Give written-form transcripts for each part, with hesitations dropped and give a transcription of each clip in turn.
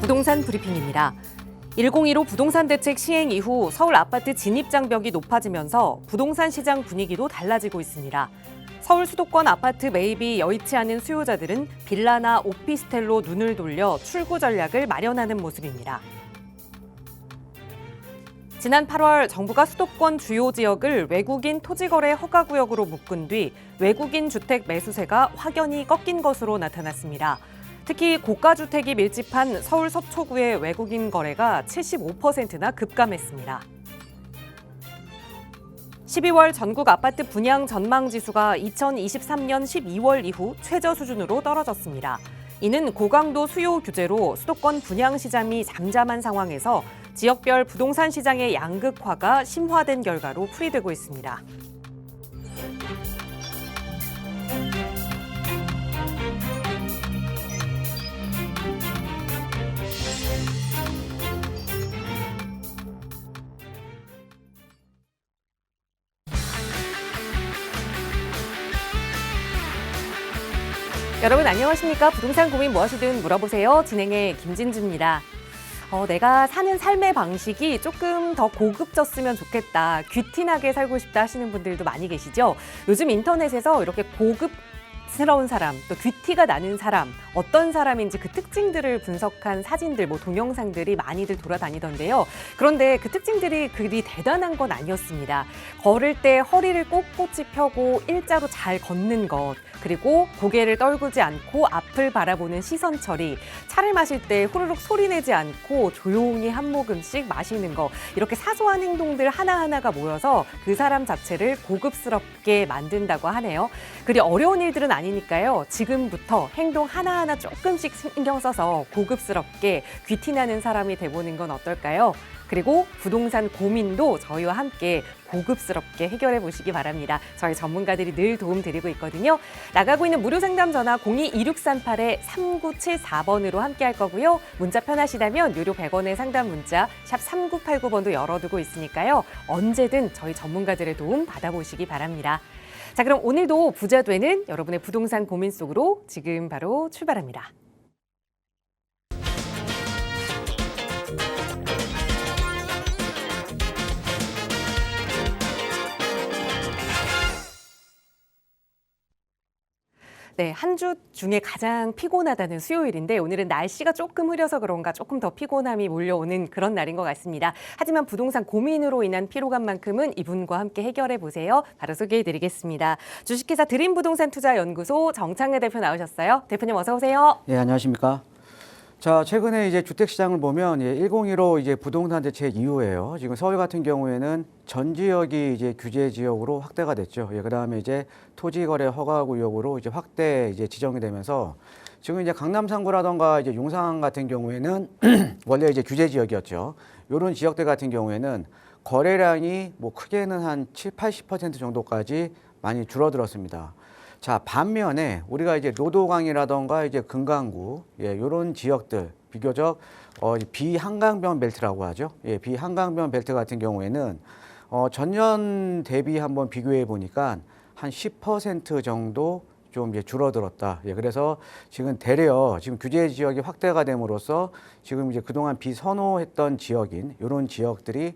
부동산 브리핑입니다. 1015 부동산 대책 시행 이후 서울 아파트 진입장벽이 높아지면서 부동산 시장 분위기도 달라지고 있습니다. 서울 수도권 아파트 매입이 여의치 않은 수요자들은 빌라나 오피스텔로 눈을 돌려 출구 전략을 마련하는 모습입니다. 지난 8월 정부가 수도권 주요 지역을 외국인 토지거래 허가구역으로 묶은 뒤 외국인 주택 매수세가 확연히 꺾인 것으로 나타났습니다. 특히 고가주택이 밀집한 서울 서초구의 외국인 거래가 75%나 급감했습니다. 12월 전국 아파트 분양 전망 지수가 2023년 12월 이후 최저 수준으로 떨어졌습니다. 이는 고강도 수요 규제로 수도권 분양 시장이 잠잠한 상황에서 지역별 부동산 시장의 양극화가 심화된 결과로 풀이되고 있습니다. 여러분 안녕하십니까? 부동산 고민 무엇이든 물어보세요. 진행의 김진주입니다. 내가 사는 삶의 방식이 조금 더 고급졌으면 좋겠다, 귀티나게 살고 싶다 하시는 분들도 많이 계시죠? 요즘 인터넷에서 이렇게 고급스러운 사람, 또 귀티가 나는 사람, 어떤 사람인지 그 특징들을 분석한 사진들, 동영상들이 많이들 돌아다니던데요. 그런데 그 특징들이 그리 대단한 건 아니었습니다. 걸을 때 허리를 꼿꼿이 펴고 일자로 잘 걷는 것, 그리고 고개를 떨구지 않고 앞을 바라보는 시선 처리, 차를 마실 때 후루룩 소리내지 않고 조용히 한 모금씩 마시는 거, 이렇게 사소한 행동들 하나하나가 모여서 그 사람 자체를 고급스럽게 만든다고 하네요. 그리 어려운 일들은 아니니까요. 지금부터 행동 하나하나 조금씩 신경 써서 고급스럽게 귀티나는 사람이 돼보는 건 어떨까요? 그리고 부동산 고민도 저희와 함께 고급스럽게 해결해 보시기 바랍니다. 저희 전문가들이 늘 도움드리고 있거든요. 나가고 있는 무료 상담 전화 02-2638-3974번으로 함께 할 거고요. 문자 편하시다면 유료 100원의 상담 문자 샵 3989번도 열어두고 있으니까요. 언제든 저희 전문가들의 도움 받아보시기 바랍니다. 자, 그럼 오늘도 부자 되는 여러분의 부동산 고민 속으로 지금 바로 출발합니다. 네, 한 주 중에 가장 피곤하다는 수요일인데 오늘은 날씨가 조금 흐려서 그런가 조금 더 피곤함이 몰려오는 그런 날인 것 같습니다. 하지만 부동산 고민으로 인한 피로감만큼은 이분과 함께 해결해 보세요. 바로 소개해 드리겠습니다. 주식회사 드림부동산투자연구소 정창래 대표 나오셨어요. 대표님 어서 오세요. 네, 안녕하십니까? 자, 최근에 이제 주택 시장을 보면 1015 이제 부동산 대책 이후에요. 지금 서울 같은 경우에는 전 지역이 이제 규제 지역으로 확대가 됐죠. 그다음에 이제 토지 거래 허가 구역으로 이제 확대 이제 지정이 되면서 지금 이제 강남 3구라던가 이제 용산 같은 경우에는 원래 이제 규제 지역이었죠. 이런 지역들 같은 경우에는 거래량이 뭐 크게는 한 70-80% 정도까지 많이 줄어들었습니다. 자, 반면에 우리가 이제 노도강이라던가 이제 금강구, 이런 지역들 비교적 비한강변 벨트라고 하죠. 비한강변 벨트 같은 경우에는 전년 대비 한번 비교해 보니까 한 10% 정도 좀 이제 줄어들었다. 그래서 지금 대려 지금 규제 지역이 확대가 됨으로써 지금 이제 그동안 비선호했던 지역인 이런 지역들이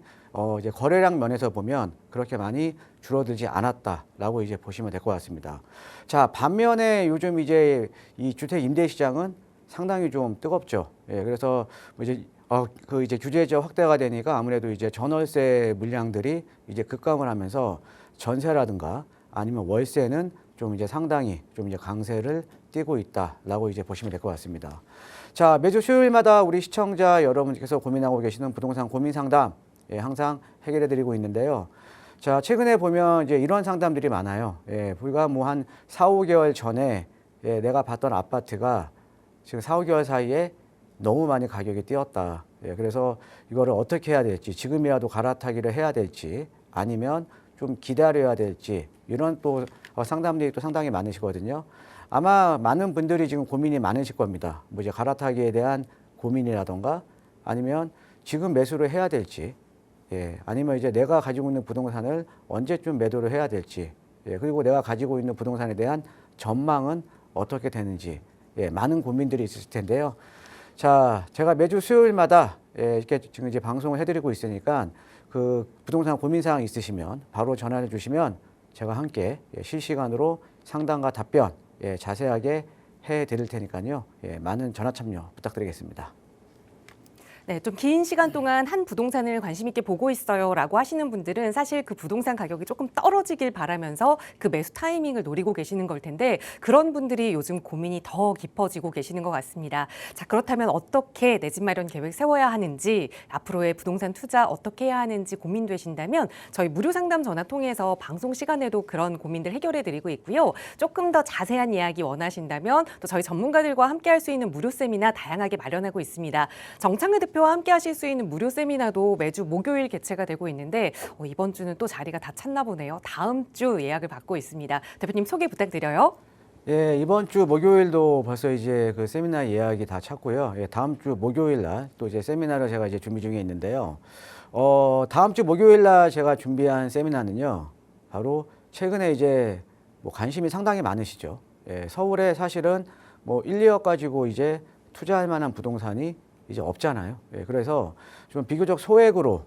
이제 거래량 면에서 보면 그렇게 많이 줄어들지 않았다라고 이제 보시면 될 것 같습니다. 자, 반면에 요즘 이제 이 주택 임대 시장은 상당히 좀 뜨겁죠. 그래서 이제 그 이제 규제 지역 확대가 되니까 아무래도 이제 전월세 물량들이 이제 급감을 하면서 전세라든가 아니면 월세는 좀 이제 상당히 좀 이제 강세를 띠고 있다라고 이제 보시면 될 것 같습니다. 자, 매주 수요일마다 우리 시청자 여러분께서 고민하고 계시는 부동산 고민 상담 항상 해결해 드리고 있는데요. 자, 최근에 보면 이제 이런 상담들이 많아요. 불과 뭐 한 4-5개월 전에 내가 봤던 아파트가 지금 4-5개월 사이에 너무 많이 가격이 뛰었다. 그래서 이거를 어떻게 해야 될지, 지금이라도 갈아타기를 해야 될지, 아니면 좀 기다려야 될지, 이런 또 상담들이 또 상당히 많으시거든요. 아마 많은 분들이 지금 고민이 많으실 겁니다. 뭐 이제 갈아타기에 대한 고민이라던가, 아니면 지금 매수를 해야 될지, 아니면 이제 내가 가지고 있는 부동산을 언제쯤 매도를 해야 될지, 그리고 내가 가지고 있는 부동산에 대한 전망은 어떻게 되는지, 많은 고민들이 있을 텐데요. 자, 제가 매주 수요일마다 이렇게 지금 이제 방송을 해드리고 있으니까 그 부동산 고민사항 있으시면 바로 전화해 주시면 제가 함께 실시간으로 상담과 답변 자세하게 해드릴 테니까요. 많은 전화 참여 부탁드리겠습니다. 네, 좀 긴 시간 동안 한 부동산을 관심 있게 보고 있어요라고 하시는 분들은 사실 그 부동산 가격이 조금 떨어지길 바라면서 그 매수 타이밍을 노리고 계시는 걸 텐데 그런 분들이 요즘 고민이 더 깊어지고 계시는 것 같습니다. 자, 그렇다면 어떻게 내 집 마련 계획 세워야 하는지, 앞으로의 부동산 투자 어떻게 해야 하는지 고민되신다면 저희 무료 상담 전화 통해서 방송 시간에도 그런 고민들 해결해 드리고 있고요. 조금 더 자세한 이야기 원하신다면 또 저희 전문가들과 함께 할 수 있는 무료 세미나 다양하게 마련하고 있습니다. 정창근 대표와 함께 하실 수 있는 무료 세미나도 매주 목요일 개최가 되고 있는데 이번 주는 또 자리가 다 찼나 보네요. 다음 주 예약을 받고 있습니다. 대표님 소개 부탁드려요. 예, 이번 주 목요일도 벌써 이제 그 세미나 예약이 다 찼고요. 다음 주 목요일 날 또 이제 세미나를 제가 이제 준비 중에 있는데요. 다음 주 목요일 날 제가 준비한 세미나는요. 바로 최근에 이제 뭐 관심이 상당히 많으시죠. 서울에 사실은 뭐 1, 2억 가지고 이제 투자할 만한 부동산이 이제 없잖아요. 그래서 좀 비교적 소액으로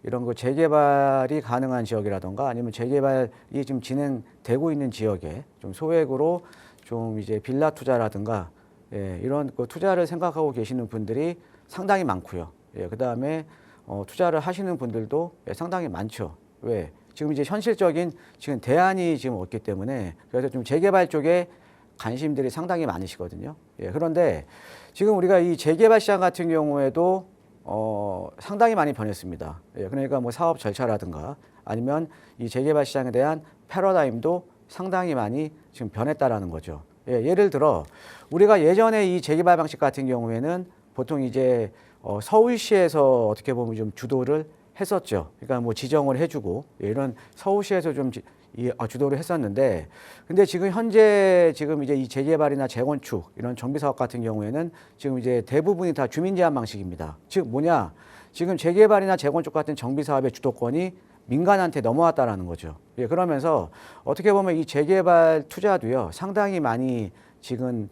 이런 거 재개발이 가능한 지역이라던가 아니면 재개발이 지금 진행되고 있는 지역에 좀 소액으로 좀 이제 빌라 투자라든가 이런 그 투자를 생각하고 계시는 분들이 상당히 많고요. 그 다음에 투자를 하시는 분들도 상당히 많죠. 왜? 지금 이제 현실적인 지금 대안이 지금 없기 때문에 그래서 좀 재개발 쪽에 관심들이 상당히 많으시거든요. 그런데 지금 우리가 이 재개발 시장 같은 경우에도 상당히 많이 변했습니다. 그러니까 뭐 사업 절차라든가 아니면 이 재개발 시장에 대한 패러다임도 상당히 많이 지금 변했다라는 거죠. 예를 들어 우리가 예전에 이 재개발 방식 같은 경우에는 보통 이제 서울시에서 어떻게 보면 좀 주도를 했었죠. 그러니까 뭐 지정을 해주고 이런 서울시에서 좀 주도를 했었는데, 근데 지금 현재 지금 이제 이 재개발이나 재건축 이런 정비 사업 같은 경우에는 지금 이제 대부분이 다 주민 제한 방식입니다. 즉 뭐냐, 지금 재개발이나 재건축 같은 정비 사업의 주도권이 민간한테 넘어왔다라는 거죠. 그러면서 어떻게 보면 이 재개발 투자도요 상당히 많이 지금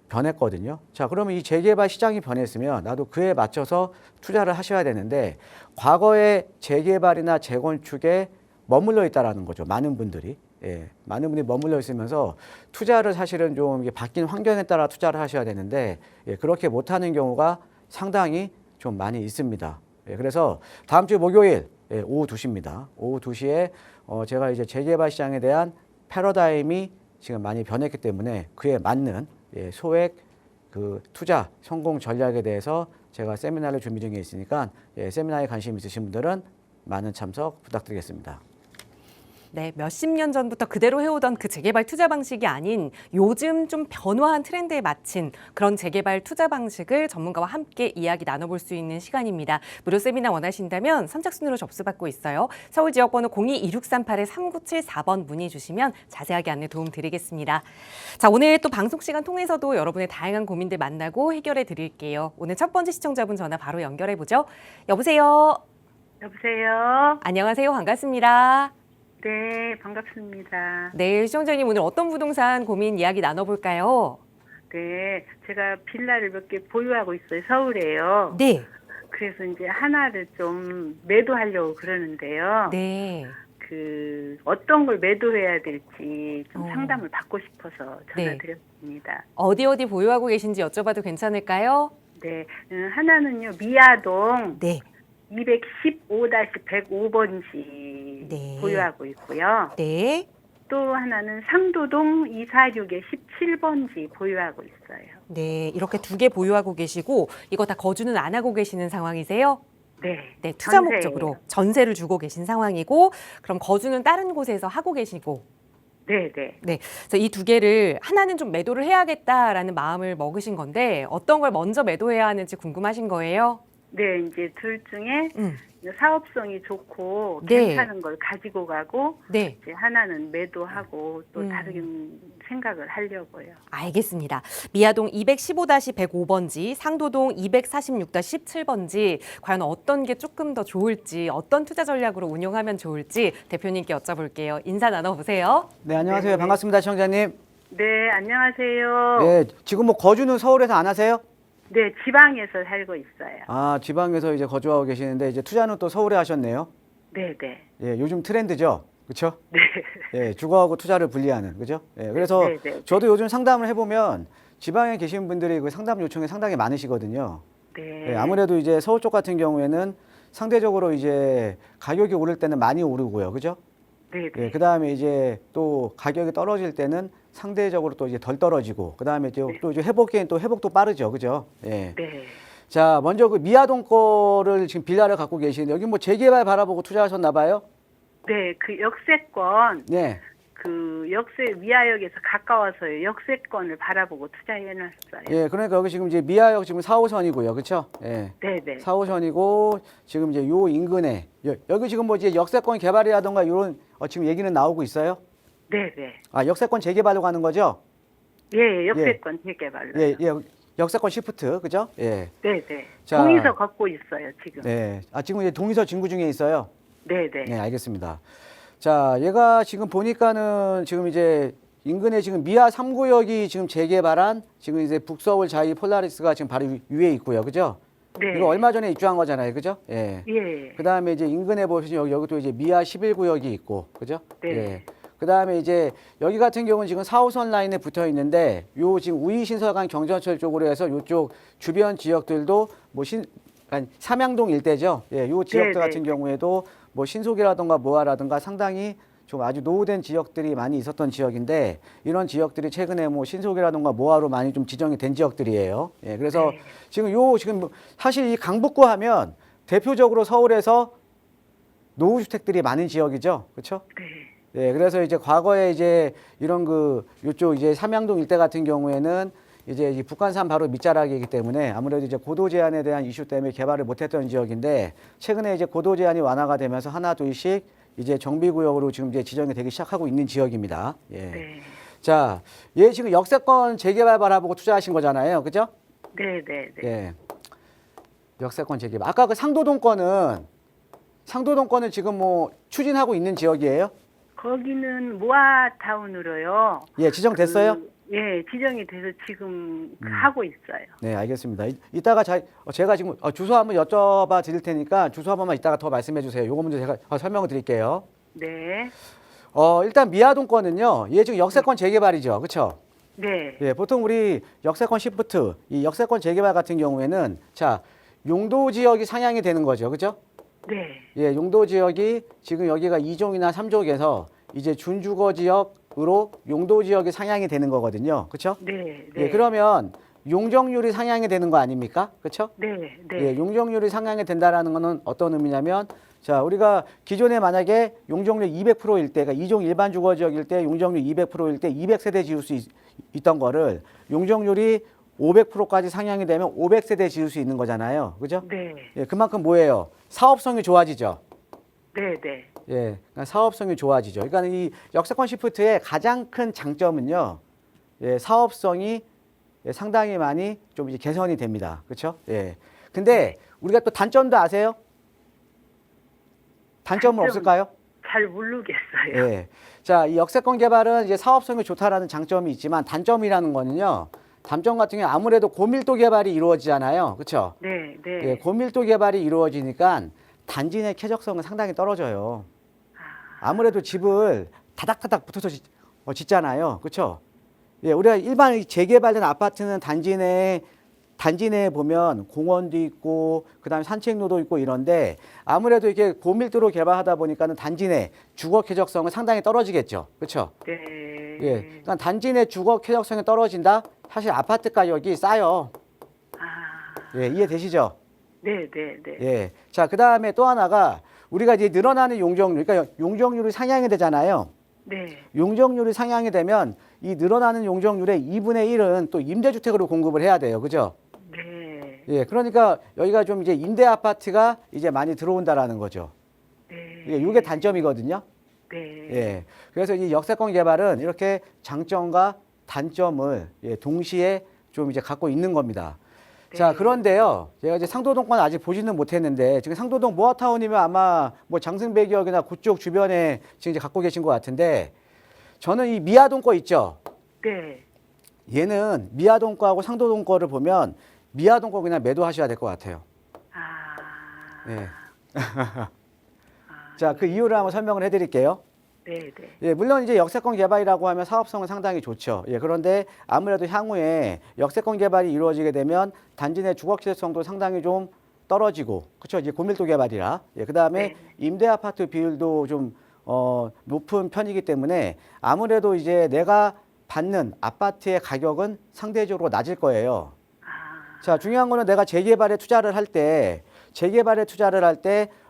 변했거든요. 자, 그러면 이 재개발 시장이 변했으면 나도 그에 맞춰서 투자를 하셔야 되는데 과거의 재개발이나 재건축에 머물러 있다라는 거죠. 많은 분들이. 많은 분들이 머물러 있으면서 투자를 사실은 좀 바뀐 환경에 따라 투자를 하셔야 되는데 그렇게 못하는 경우가 상당히 좀 많이 있습니다. 그래서 다음 주 목요일 오후 2시입니다. 오후 2시에 제가 이제 재개발 시장에 대한 패러다임이 지금 많이 변했기 때문에 그에 맞는 소액 그 투자 성공 전략에 대해서 제가 세미나를 준비 중에 있으니까 세미나에 관심 있으신 분들은 많은 참석 부탁드리겠습니다. 네, 몇십 년 전부터 그대로 해오던 그 재개발 투자 방식이 아닌 요즘 좀 변화한 트렌드에 맞춘 그런 재개발 투자 방식을 전문가와 함께 이야기 나눠볼 수 있는 시간입니다. 무료 세미나 원하신다면 선착순으로 접수받고 있어요. 서울 지역번호 02-2638-3974번 문의 주시면 자세하게 안내 도움 드리겠습니다. 자, 오늘 또 방송 시간 통해서도 여러분의 다양한 고민들 만나고 해결해 드릴게요. 오늘 첫 번째 시청자분 전화 바로 연결해 보죠. 여보세요. 여보세요. 안녕하세요. 반갑습니다. 네, 반갑습니다. 네, 시청자님 오늘 어떤 부동산 고민 이야기 나눠볼까요? 네, 제가 빌라를 몇 개 보유하고 있어요. 서울에요. 네. 그래서 이제 하나를 좀 매도하려고 그러는데요. 네. 그 어떤 걸 매도해야 될지 좀 어. 상담을 받고 싶어서 네. 전화드렸습니다. 어디 보유하고 계신지 여쭤봐도 괜찮을까요? 네, 하나는요 미아동 네. 215-105번지 네. 보유하고 있고요. 네. 또 하나는 상도동 246-17번지 보유하고 있어요. 네. 이렇게 두 개 보유하고 계시고 이거 다 거주는 안 하고 계시는 상황이세요? 네. 네. 투자 전세예요. 목적으로 전세를 주고 계신 상황이고 그럼 거주는 다른 곳에서 하고 계시고 네, 네. 네. 그래서 이 두 개를 하나는 좀 매도를 해야겠다라는 마음을 먹으신 건데 어떤 걸 먼저 매도해야 하는지 궁금하신 거예요? 네, 이제 둘 중에 사업성이 좋고 네. 괜찮은 걸 가지고 가고 네. 이제 하나는 매도하고 또 음. 다른 생각을 하려고요. 알겠습니다. 미아동 215-105번지, 상도동 246-17번지 과연 어떤 게 조금 더 좋을지 어떤 투자 전략으로 운영하면 좋을지 대표님께 여쭤볼게요. 인사 나눠보세요. 네, 안녕하세요. 네. 반갑습니다, 시청자님. 네, 안녕하세요. 지금 뭐 거주는 서울에서 안 하세요? 네, 지방에서 살고 있어요. 아, 지방에서 이제 거주하고 계시는데 이제 투자는 또 서울에 하셨네요. 네, 네. 예, 요즘 트렌드죠. 그렇죠? 네. 예, 주거하고 투자를 분리하는. 그죠? 예, 그래서 네, 네. 저도 요즘 상담을 해 보면 지방에 계신 분들이 그 상담 요청이 상당히 많으시거든요. 네. 예, 아무래도 이제 서울 쪽 같은 경우에는 상대적으로 이제 가격이 오를 때는 많이 오르고요. 그죠? 네, 예, 네. 그다음에 이제 또 가격이 떨어질 때는 상대적으로 또 이제 덜 떨어지고 그다음에 또 이제 회복기엔 또 회복도 빠르죠. 그죠? 예. 네. 자, 먼저 그 미아동 거를 지금 빌라를 갖고 계시는데 여기 뭐 재개발 바라보고 투자하셨나 봐요? 네, 그 역세권, 네. 그 역세 미아역에서 가까워서요. 역세권을 바라보고 투자해놨어요. 예, 그러니까 여기 지금 이제 미아역 지금 4호선이고요. 그렇죠? 예. 네, 네. 4호선이고 지금 이제 요 인근에 여기 지금 뭐 이제 역세권 개발이라던가 이런 지금 얘기는 나오고 있어요? 네, 네. 아, 역세권 재개발로 가는 거죠? 예, 역세권 재개발로. 예, 예. 역세권 시프트. 그죠? 예. 네, 네. 자. 동의서 걷고 있어요, 지금. 네. 아, 지금 이제 동의서 진구 중에 있어요. 네, 네. 네, 알겠습니다. 자, 얘가 지금 보니까는 지금 이제 인근에 지금 미아 3구역이 지금 재개발한 지금 이제 북서울 자이 폴라리스가 지금 바로 위에 있고요. 그죠? 네. 이거 얼마 전에 입주한 거잖아요. 그죠? 예. 예. 그 다음에 이제 인근에 보시면 여기 또 이제 미아 11구역이 있고. 그죠? 네. 예. 그 다음에 이제 여기 같은 경우는 지금 4호선 라인에 붙어 있는데 요 지금 우이신설간 경전철 쪽으로 해서 요쪽 주변 지역들도 뭐 아니, 삼양동 일대죠. 예, 요 지역들 네, 같은 네. 경우에도 뭐 신속이라든가 뭐하라든가 상당히 좀 아주 노후된 지역들이 많이 있었던 지역인데 이런 지역들이 최근에 뭐 신속이라든가 뭐하로 많이 좀 지정이 된 지역들이에요. 예, 그래서 네. 지금 뭐 사실 이 강북구 하면 대표적으로 서울에서 노후주택들이 많은 지역이죠. 그렇죠? 네. 예, 그래서 이제 과거에 이제 이런 그 요쪽 이제 삼양동 일대 같은 경우에는 이제 이 북한산 바로 밑자락이기 때문에 아무래도 이제 고도 제한에 대한 이슈 때문에 개발을 못했던 지역인데 최근에 이제 고도 제한이 완화가 되면서 하나 둘씩 이제 정비구역으로 지금 이제 지정이 되기 시작하고 있는 지역입니다. 예. 네. 자, 얘 지금 역세권 재개발 바라보고 투자하신 거잖아요, 그죠? 네, 네, 네. 예. 역세권 재개발. 아까 그 상도동 거는 지금 뭐 추진하고 있는 지역이에요? 거기는 모아타운으로요. 예, 지정됐어요? 예, 지정이 돼서 지금 하고 있어요. 네, 알겠습니다. 이따가 제가 지금 주소 한번 여쭤봐 드릴 테니까 주소 한 번만 이따가 더 말씀해 주세요. 요거 먼저 제가 설명을 드릴게요. 네. 일단 미아동 거는요. 얘 지금 역세권 재개발이죠. 그렇죠? 네. 예, 보통 우리 역세권 시프트, 이 역세권 재개발 같은 경우에는 자, 용도 지역이 상향이 되는 거죠. 그렇죠? 네. 예, 용도 지역이 지금 여기가 2종이나 3종에서 이제 준주거 지역으로 용도 지역이 상향이 되는 거거든요. 그렇죠? 네. 네. 예, 그러면 용적률이 상향이 되는 거 아닙니까? 그렇죠? 네. 네. 예, 용적률이 상향이 된다라는 거는 어떤 의미냐면 자, 우리가 기존에 만약에 용적률 200%일 때, 그러니까 2종 일반 주거 지역일 때 용적률 200%일 때 200세대 지을 수 있던 거를 용적률이 500%까지 상향이 되면 500세대 지을 수 있는 거잖아요. 그죠? 네. 예, 그만큼 뭐예요? 사업성이 좋아지죠. 네. 네. 예, 그러니까 사업성이 좋아지죠. 그러니까 이 역세권 시프트의 가장 큰 장점은요, 예, 사업성이 상당히 많이 좀 이제 개선이 됩니다. 그렇죠? 예. 근데 우리가 또 단점도 아세요? 단점은 단점. 없을까요? 잘 모르겠어요. 예. 자, 이 역세권 개발은 이제 사업성이 좋다라는 장점이 있지만 단점이라는 거는요. 단점 같은 경우 아무래도 고밀도 개발이 이루어지잖아요. 그렇죠? 네. 네. 예, 고밀도 개발이 이루어지니까 단지 내 쾌적성은 상당히 떨어져요. 아무래도 집을 다닥다닥 붙어서 짓잖아요. 그렇죠? 예, 우리가 일반 재개발된 아파트는 단지 내에 보면 공원도 있고 그다음에 산책로도 있고 이런데 아무래도 이렇게 고밀도로 개발하다 보니까는 단지 내 주거 쾌적성은 상당히 떨어지겠죠. 그렇죠? 네. 예. 그러니까 단지 내 주거 쾌적성이 떨어진다. 사실 아파트 가격이 싸요. 아. 예, 이해되시죠? 네. 네. 네. 예. 자, 그다음에 또 하나가 우리가 이제 늘어나는 용적률, 그러니까 용적률이 상향이 되잖아요. 네. 용적률이 상향이 되면 이 늘어나는 용적률의 2분의 1은 또 임대주택으로 공급을 해야 돼요. 그죠? 네. 예. 그러니까 여기가 좀 이제 임대 아파트가 이제 많이 들어온다라는 거죠. 네. 예, 이게 단점이거든요. 네. 예. 그래서 이 역세권 개발은 이렇게 장점과 단점을 동시에 좀 이제 갖고 있는 겁니다. 자, 그런데요. 제가 이제 상도동권 아직 보지는 못했는데 지금 상도동 모아타운이면 아마 뭐 장승배기역이나 그쪽 주변에 지금 이제 갖고 계신 것 같은데 저는 이 미아동 거 있죠. 네. 얘는 미아동 거하고 상도동 거를 보면 미아동 거 그냥 매도하셔야 될 것 같아요. 아. 예. 자, 그 이유를 한번 설명을 해드릴게요. 네네. 예, 물론 이제 역세권 개발이라고 하면 사업성은 상당히 좋죠. 예, 그런데 아무래도 향후에 역세권 개발이 이루어지게 되면 단지 내 주거 취득성도 상당히 좀 떨어지고, 그렇죠? 이제 고밀도 개발이라. 예, 그다음에 네. 임대 아파트 비율도 좀 높은 편이기 때문에 아무래도 이제 내가 받는 아파트의 가격은 상대적으로 낮을 거예요. 아. 자, 중요한 거는 내가 재개발에 투자를 할 때,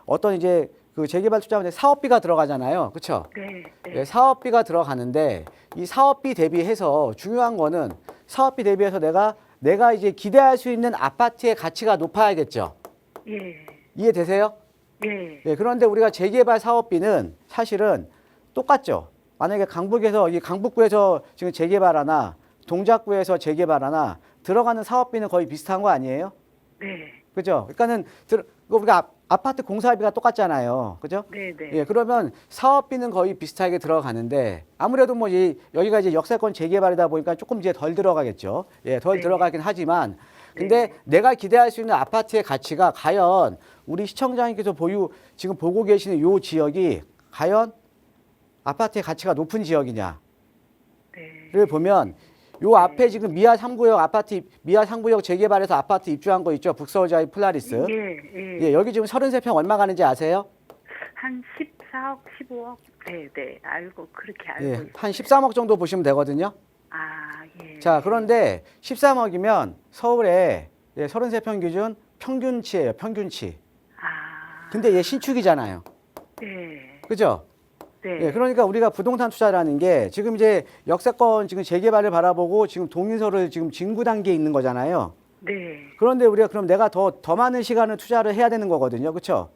어떤 이제 그 재개발 투자하면 사업비가 들어가잖아요. 그렇죠? 네. 네. 예, 사업비가 들어가는데 이 사업비 대비해서 중요한 거는 사업비 대비해서 내가 이제 기대할 수 있는 아파트의 가치가 높아야겠죠. 예. 이해되세요? 예. 예, 그런데 우리가 재개발 사업비는 사실은 똑같죠. 만약에 강북구에서 지금 재개발하나 동작구에서 재개발하나 들어가는 사업비는 거의 비슷한 거 아니에요? 네. 그죠? 그러니까는 우리가 아파트 공사비가 똑같잖아요. 그죠? 네네. 예, 그러면 사업비는 거의 비슷하게 들어가는데 아무래도 뭐 여기가 이제 역세권 재개발이다 보니까 조금 이제 덜 들어가겠죠. 예, 덜 네. 들어가긴 하지만 근데 네. 내가 기대할 수 있는 아파트의 가치가 과연 우리 시청자님께서 지금 보고 계시는 요 지역이 과연 아파트의 가치가 높은 지역이냐를 네. 보면 요 앞에 지금 미아 3구역 재개발해서 아파트 입주한 거 있죠. 북서울자이 플라리스. 예. 예, 여기 지금 33평 얼마 가는지 아세요? 한 14억, 15억. 네네. 알고 그렇게 알고 예, 있어요. 한 13억 정도 보시면 되거든요. 아, 예. 자, 그런데 13억이면 서울에 33평 기준 평균치예요, 평균치. 아. 근데 얘 신축이잖아요. 네. 그죠? 네. 예, 그러니까 우리가 부동산 투자라는 게 지금 이제 역세권 지금 재개발을 바라보고 지금 동의서를 지금 진구 단계에 있는 거잖아요. 네. 그런데 우리가 그럼 내가 더 많은 시간을 투자를 해야 되는 거거든요. 그렇죠?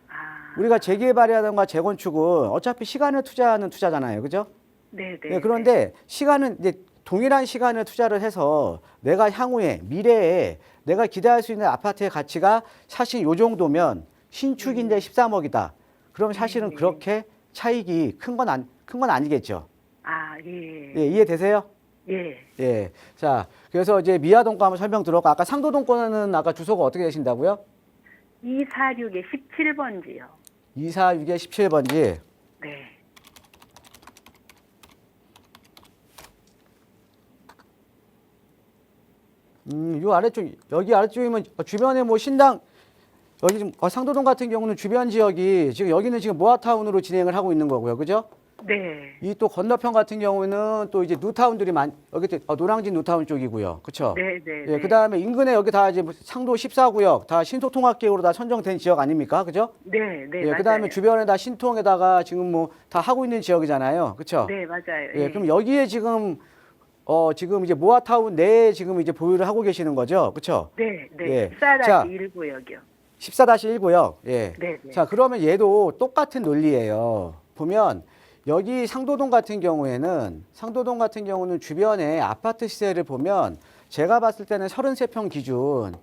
아. 우리가 재개발이라든가 재건축은 어차피 시간을 투자하는 투자잖아요. 그죠? 네네. 예, 그런데 시간은 이제 동일한 시간을 투자를 해서 내가 향후에 미래에 내가 기대할 수 있는 아파트의 가치가 사실 요 정도면 신축인데 13억이다. 그럼 사실은 그렇게 차익이 큰 건 아니겠죠. 아, 예. 예, 이해되세요? 예. 예. 자, 그래서 이제 미아동 거 한번 설명 들었고 아까 상도동 거는 아까 주소가 어떻게 되신다고요? 246에 17번지요. 246에 17번지. 네. 요 아래쪽 여기 아래쪽이면 주변에 뭐 신당 여기 지금 상도동 같은 경우는 주변 지역이 지금 여기는 지금 모아타운으로 진행을 하고 있는 거고요. 그죠? 네. 이 또 건너편 같은 경우는 또 이제 뉴타운들이 여기 노량진 뉴타운 쪽이고요. 그렇죠? 네네. 예, 그다음에 인근에 여기 다 이제 상도 14구역 다 신소통합계획으로 다 선정된 지역 아닙니까? 그죠? 네, 네. 예, 맞아요. 그다음에 주변에 다 신통에다가 지금 뭐 다 하고 있는 지역이잖아요. 그렇죠? 네, 맞아요. 예, 그럼 여기에 지금 이제 모아타운 내에 지금 이제 보유를 하고 계시는 거죠. 그렇죠? 네, 네. 예. 자. 14-1구역이요. 14-1구역. 예. 네, 네. 자, 그러면 얘도 똑같은 논리예요. 보면 여기 상도동 같은 경우는 주변에 아파트 시세를 보면 제가 봤을 때는 33평 기준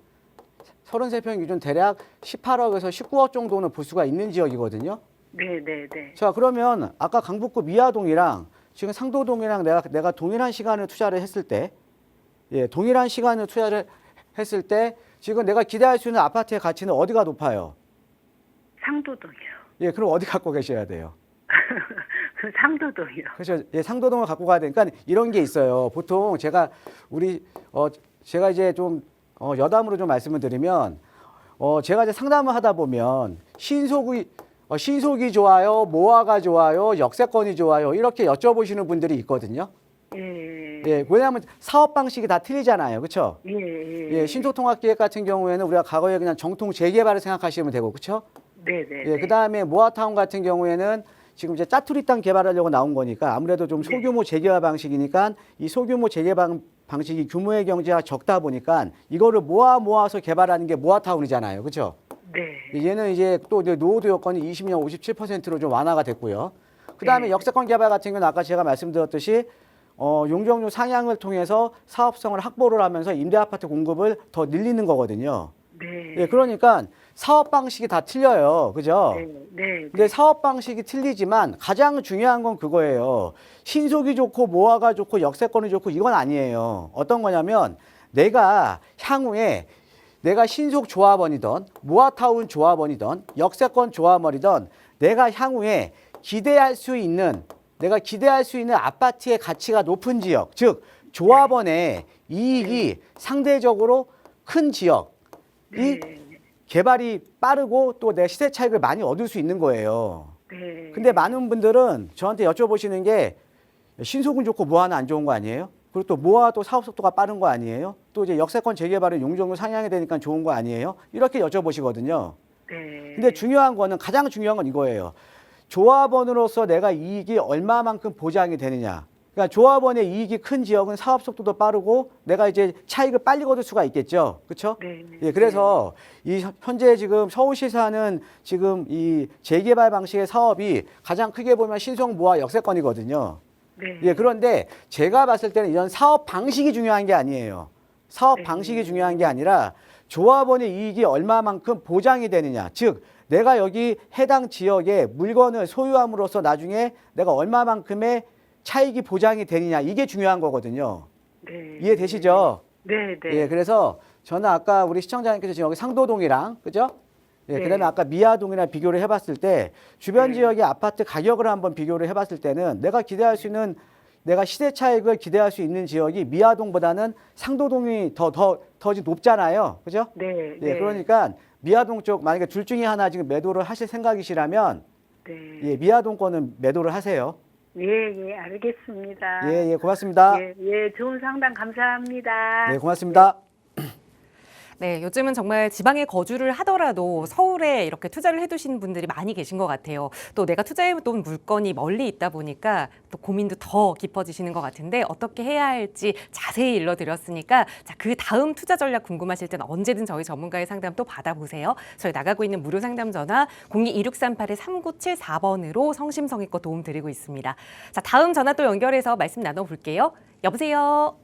대략 18억에서 19억 정도는 볼 수가 있는 지역이거든요. 네, 네, 네. 자, 그러면 아까 강북구 미아동이랑 지금 상도동이랑 내가 동일한 시간을 투자를 했을 때, 지금 내가 기대할 수 있는 아파트의 가치는 어디가 높아요? 상도동이요. 예, 그럼 어디 갖고 계셔야 돼요? 그 상도동이요. 그렇죠. 예, 상도동을 갖고 가야 되니까 이런 게 있어요. 보통 제가 이제 좀 여담으로 좀 말씀을 드리면 제가 이제 상담을 하다 보면 신속이 좋아요, 모아가 좋아요, 역세권이 좋아요 이렇게 여쭤보시는 분들이 있거든요. 예. 예, 왜냐하면 사업 방식이 다 틀리잖아요, 그렇죠? 예, 예. 예, 신소통합계획 같은 경우에는 우리가 과거에 그냥 정통 재개발을 생각하시면 되고, 그렇죠? 네, 네. 예, 그다음에 모아타운 같은 경우에는 지금 이제 짜투리 땅 개발하려고 나온 거니까 아무래도 좀 소규모 재개발 방식이니까 이 소규모 재개발 방식이 규모의 경제가 적다 보니까 이거를 모아서 개발하는 게 모아타운이잖아요, 그렇죠? 네. 얘는 이제 또 노후도 여건이 20년 57%로 좀 완화가 됐고요. 그다음에 네. 역세권 개발 같은 경우는 아까 제가 말씀드렸듯이 용적률 상향을 통해서 사업성을 확보를 하면서 임대 아파트 공급을 더 늘리는 거거든요. 네. 예, 그러니까 사업 방식이 다 틀려요. 그죠? 네, 네. 근데 사업 방식이 틀리지만 가장 중요한 건 그거예요. 신속이 좋고 모아가 좋고 역세권이 좋고 이건 아니에요. 어떤 거냐면 내가 향후에 내가 신속 조합원이던 모아타운 조합원이던 역세권 조합원이던 내가 향후에 기대할 수 있는 아파트의 가치가 높은 지역, 즉 조합원의 이익이 상대적으로 큰 지역이 네. 개발이 빠르고 또 내 시세 차익을 많이 얻을 수 있는 거예요. 네. 근데 많은 분들은 저한테 여쭤보시는 게 신속은 좋고 모아는 안 좋은 거 아니에요? 그리고 또 모아 또 사업 속도가 빠른 거 아니에요? 또 이제 역세권 재개발은 용적률 상향이 되니까 좋은 거 아니에요? 이렇게 여쭤보시거든요. 네. 근데 중요한 거는 가장 중요한 건 이거예요. 조합원으로서 내가 이익이 얼마만큼 보장이 되느냐. 그러니까 조합원의 이익이 큰 지역은 사업 속도도 빠르고 내가 이제 차익을 빨리 거둘 수가 있겠죠. 그렇죠? 네. 예, 그래서 이 현재 지금 서울시에서 하는 지금 이 재개발 방식의 사업이 가장 크게 보면 신속 모아 역세권이거든요. 네. 예, 그런데 제가 봤을 때는 이런 사업 방식이 중요한 게 아니에요. 사업 네. 방식이 중요한 게 아니라 조합원의 이익이 얼마만큼 보장이 되느냐. 즉, 내가 여기 해당 지역에 물건을 소유함으로써 나중에 내가 얼마만큼의 차익이 보장이 되느냐. 이게 중요한 거거든요. 네. 이해되시죠? 네. 네. 예, 그래서 저는 아까 우리 시청자님께서 지금 여기 상도동이랑, 그죠? 예, 네. 그다음에 아까 미아동이랑 비교를 해봤을 때 주변 네. 지역의 아파트 가격을 한번 비교를 해봤을 때는 내가 기대할 수 있는 내가 시세 차익을 기대할 수 있는 지역이 미아동보다는 상도동이 더 높잖아요, 그죠? 네. 예, 그러니까 미아동 쪽 만약에 둘 중에 하나 지금 매도를 하실 생각이시라면 네. 예, 미아동 거는 매도를 하세요. 예, 알겠습니다. 예, 고맙습니다. 예, 좋은 상담 감사합니다. 네, 고맙습니다. 네, 요즘은 정말 지방에 거주를 하더라도 서울에 이렇게 투자를 해두시는 분들이 많이 계신 것 같아요. 또 내가 투자해둔 물건이 멀리 있다 보니까 또 고민도 더 깊어지시는 것 같은데 어떻게 해야 할지 자세히 일러드렸으니까 자, 그 다음 투자 전략 궁금하실 때는 언제든 저희 전문가의 상담 또 받아보세요. 저희 나가고 있는 무료 상담 전화 02-2638-3974번으로 성심성의껏 도움 드리고 있습니다. 자, 다음 전화 또 연결해서 말씀 나눠볼게요. 여보세요.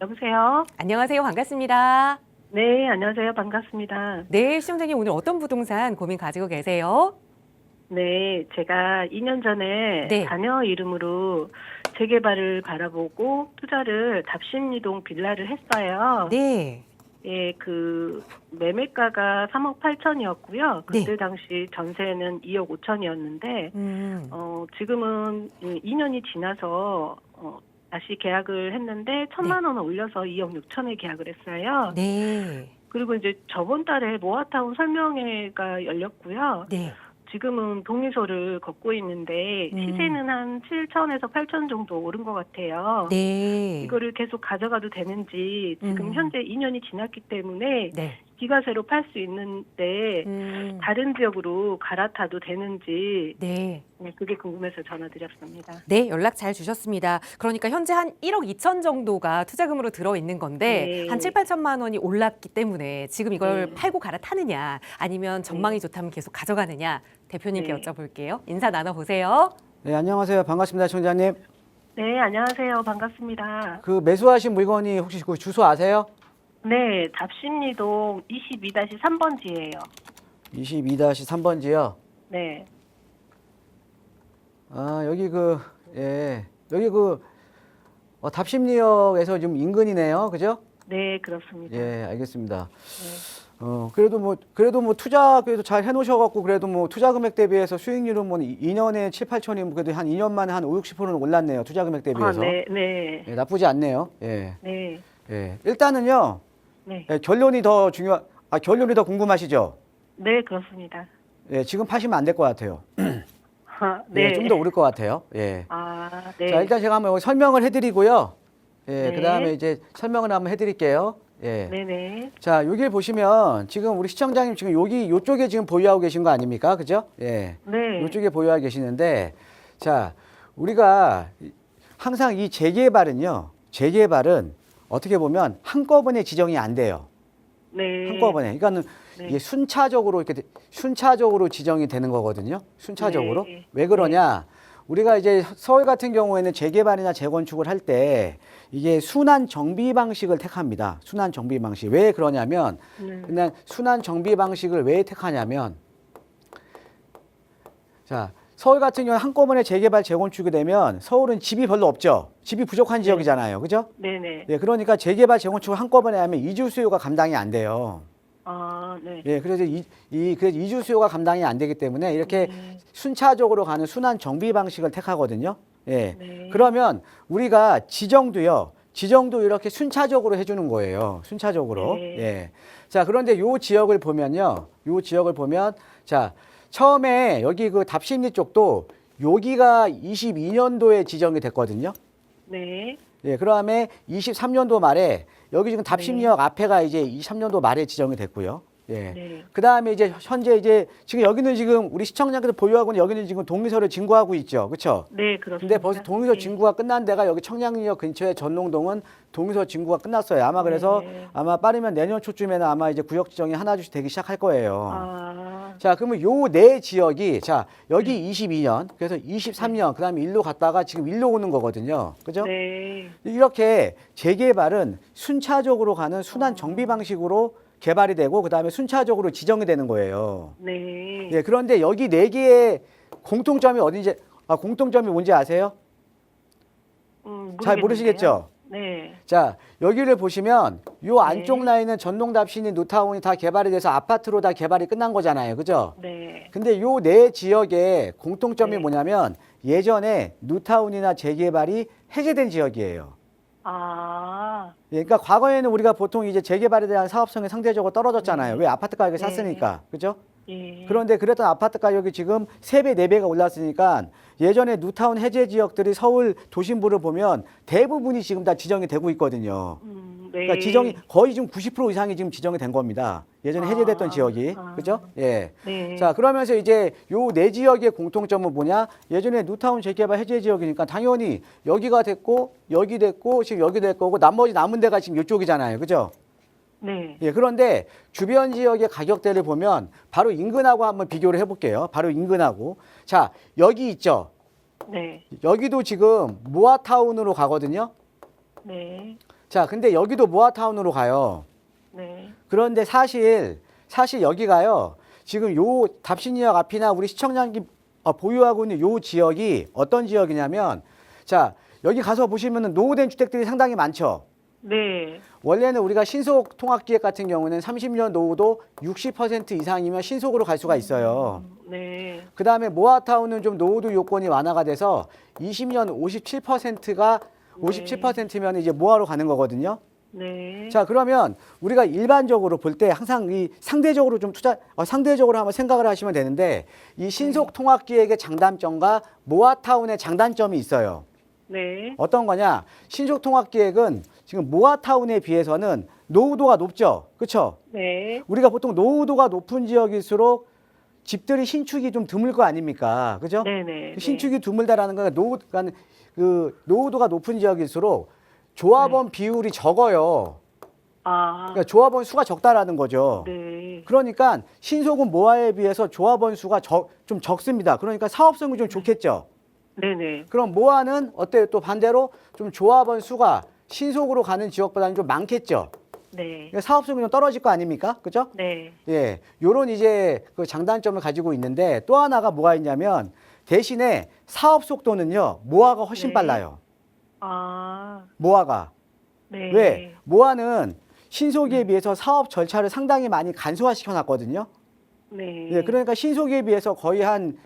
여보세요? 안녕하세요. 반갑습니다. 네, 안녕하세요. 반갑습니다. 네, 시청자님 오늘 어떤 부동산 고민 가지고 계세요? 네, 제가 2년 전에 네. 자녀 이름으로 재개발을 바라보고 투자를 답신이동 빌라를 했어요. 네. 예, 그 매매가가 3억 8천이었고요. 그때 네. 당시 전세는 2억 5천이었는데 지금은 2년이 지나서 다시 계약을 했는데 1,000만 원을 올려서 2억 6천에 계약을 했어요. 네. 그리고 이제 저번 달에 모아타운 설명회가 열렸고요. 네. 지금은 동의서를 걷고 있는데 시세는 한 7천에서 8천 정도 오른 것 같아요. 네. 이거를 계속 가져가도 되는지 지금 현재 2년이 지났기 때문에 네. 기가세로 팔 수 있는데 다른 지역으로 갈아타도 되는지 네. 그게 궁금해서 전화드렸습니다. 네, 연락 잘 주셨습니다. 그러니까 현재 한 1억 2천 정도가 투자금으로 들어있는 건데 네. 한 7, 8천만 원이 올랐기 때문에 지금 이걸 네. 팔고 갈아타느냐 아니면 전망이 좋다면 계속 가져가느냐 대표님께 네. 여쭤볼게요. 인사 나눠보세요. 네, 안녕하세요. 반갑습니다, 청자님. 네, 안녕하세요. 반갑습니다. 그 매수하신 물건이 혹시 그 주소 아세요? 네, 답신리동 22-3번지예요. 22-3번지요. 네. 아, 여기 답심리역에서 지금 인근이네요. 그죠? 네, 그렇습니다. 예, 알겠습니다. 네. 그래도 뭐 투자 그래도 잘 해놓으셔갖고 그래도 뭐 투자 금액 대비해서 수익률은 뭐 2년에 7, 8천이 그래도 한 2년 만에 한 5, 60%는 올랐네요. 투자 금액 대비해서. 네, 네. 예, 나쁘지 않네요. 예. 네. 예. 일단은요. 네. 예, 결론이 더 궁금하시죠? 네, 그렇습니다. 예, 지금 파시면 안 될 것 같아요. 네. 예, 좀 더 오를 것 같아요. 예. 아, 네. 자, 일단 제가 한번 여기 설명을 해드리고요. 예, 네. 그다음에 이제 설명을 한번 해드릴게요. 예. 네네. 자, 여기 보시면 지금 우리 시청자님 지금 요쪽에 지금 보유하고 계신 거 아닙니까? 그죠? 예. 네. 요쪽에 보유하고 계시는데, 자, 우리가 항상 이 재개발은 어떻게 보면 한꺼번에 지정이 안 돼요. 네. 한꺼번에. 그러니까는 네. 이게 순차적으로 지정이 되는 거거든요. 순차적으로. 네. 왜 그러냐? 우리가 이제 서울 같은 경우에는 재개발이나 재건축을 할 때 이게 순환 정비 방식을 택합니다. 순환 정비 방식. 왜 그러냐면 그냥 순환 정비 방식을 왜 택하냐면 자, 서울 같은 경우는 한꺼번에 재개발 재건축이 되면 서울은 집이 별로 없죠. 집이 부족한 지역이잖아요. 그죠? 네네. 예, 그러니까 재개발 재건축을 한꺼번에 하면 이주 수요가 감당이 안 돼요. 아, 네. 예, 그래서 그래서 이주 수요가 감당이 안 되기 때문에 이렇게 네. 순차적으로 가는 순환 정비 방식을 택하거든요. 예. 네. 그러면 우리가 지정도 이렇게 순차적으로 해주는 거예요. 순차적으로. 네. 예. 자, 그런데 요 지역을 보면요. 자, 처음에 여기 그 답심리 쪽도 여기가 22년도에 지정이 됐거든요. 네. 예, 그다음에 23년도 말에 여기 지금 답심리역 앞에가 이제 23년도 말에 지정이 됐고요. 예. 네. 그다음에 이제 현재 이제 지금 여기는 지금 우리 시청자께서 보유하고 있는 여기는 지금 동의서를 진구하고 있죠. 그렇죠? 네, 그렇습니다. 근데 벌써 동의서 네. 진구가 끝난 데가 여기 청량리역 근처에 전농동은 동의서 진구가 끝났어요. 아마 그래서 네. 아마 빠르면 내년 초쯤에는 아마 이제 구역 지정이 하나둘씩 되기 시작할 거예요. 아, 자, 그러면 요 네 지역이 자, 여기 22년, 그래서 23년, 그다음에 일로 갔다가 지금 일로 오는 거거든요. 그죠? 네. 이렇게 재개발은 순차적으로 가는 순환 정비 방식으로 개발이 되고 그다음에 순차적으로 지정이 되는 거예요. 네. 예, 그런데 여기 네 개의 공통점이 어딘지 공통점이 뭔지 아세요? 잘 모르겠는데요. 모르시겠죠? 네. 자, 여기를 보시면 요 안쪽 라인은 전농답신이 뉴타운이 다 개발이 돼서 아파트로 다 개발이 끝난 거잖아요. 그죠? 네. 근데 요 네 지역의 공통점이 네. 뭐냐면 예전에 뉴타운이나 재개발이 해제된 지역이에요. 아, 예, 그러니까 과거에는 우리가 보통 이제 재개발에 대한 사업성이 상대적으로 떨어졌잖아요. 왜? 아파트 가격이 네. 쌌으니까. 그죠? 예. 그런데 그랬던 아파트 가격이 지금 3배, 4배가 올랐으니까 예전에 뉴타운 해제 지역들이 서울 도심부를 보면 대부분이 지금 다 지정이 되고 있거든요. 네. 그러니까 지정이 거의 지금 90% 이상이 지금 지정이 된 겁니다. 예전에 해제됐던 지역이. 그죠? 예. 네. 자, 그러면서 이제 요 네 지역의 공통점은 뭐냐? 예전에 뉴타운 재개발 해제 지역이니까 당연히 여기가 됐고, 여기 됐고, 지금 여기 될 거고, 나머지 남은 데가 지금 이쪽이잖아요. 그죠? 네. 예, 그런데 주변 지역의 가격대를 보면 바로 인근하고 한번 비교를 해볼게요. 바로 인근하고. 자, 여기 있죠? 네. 여기도 지금 모아타운으로 가거든요. 네. 자, 근데 여기도 모아타운으로 가요. 네. 그런데 사실 여기가요. 지금 요 답신역 앞이나 우리 시청자님 보유하고 있는 요 지역이 어떤 지역이냐면 자, 여기 가서 보시면은 노후된 주택들이 상당히 많죠. 네. 원래는 우리가 신속 통합기획 같은 경우는 30년 노후도 60% 이상이면 신속으로 갈 수가 있어요. 네. 그 다음에 모아타운은 좀 노후도 요건이 완화가 돼서 20년 57%가 57%면 이제 모아로 가는 거거든요. 네. 자, 그러면 우리가 일반적으로 볼 때 항상 이 상대적으로 좀 상대적으로 한번 생각을 하시면 되는데 이 신속 통합기획의 장단점과 모아타운의 장단점이 있어요. 네. 어떤 거냐? 신속 통합기획은 지금 모아타운에 비해서는 노후도가 높죠. 그렇죠? 네. 우리가 보통 노후도가 높은 지역일수록 집들이 신축이 좀 드물 거 아닙니까? 그죠? 네네. 신축이 드물다라는 건 노후도가 높은 지역일수록 조합원 비율이 적어요. 아. 그러니까 조합원 수가 적다라는 거죠. 네. 그러니까 신속은 모아에 비해서 조합원 수가 좀 적습니다. 그러니까 사업성이 좀 좋겠죠. 네네. 그럼 모아는 어때요? 또 반대로 좀 조합원 수가 신속으로 가는 지역보다는 좀 많겠죠. 네. 그러니까 사업성이 좀 떨어질 거 아닙니까? 그죠? 네. 예, 요런 이제 그 장단점을 가지고 있는데 또 하나가 뭐가 있냐면 대신에 사업 속도는요, 모아가 훨씬 네. 빨라요. 아. 모아가. 네. 왜? 모아는 신속에 비해서 사업 절차를 상당히 많이 간소화시켜 놨거든요. 네. 예, 그러니까 신속에 비해서 거의 한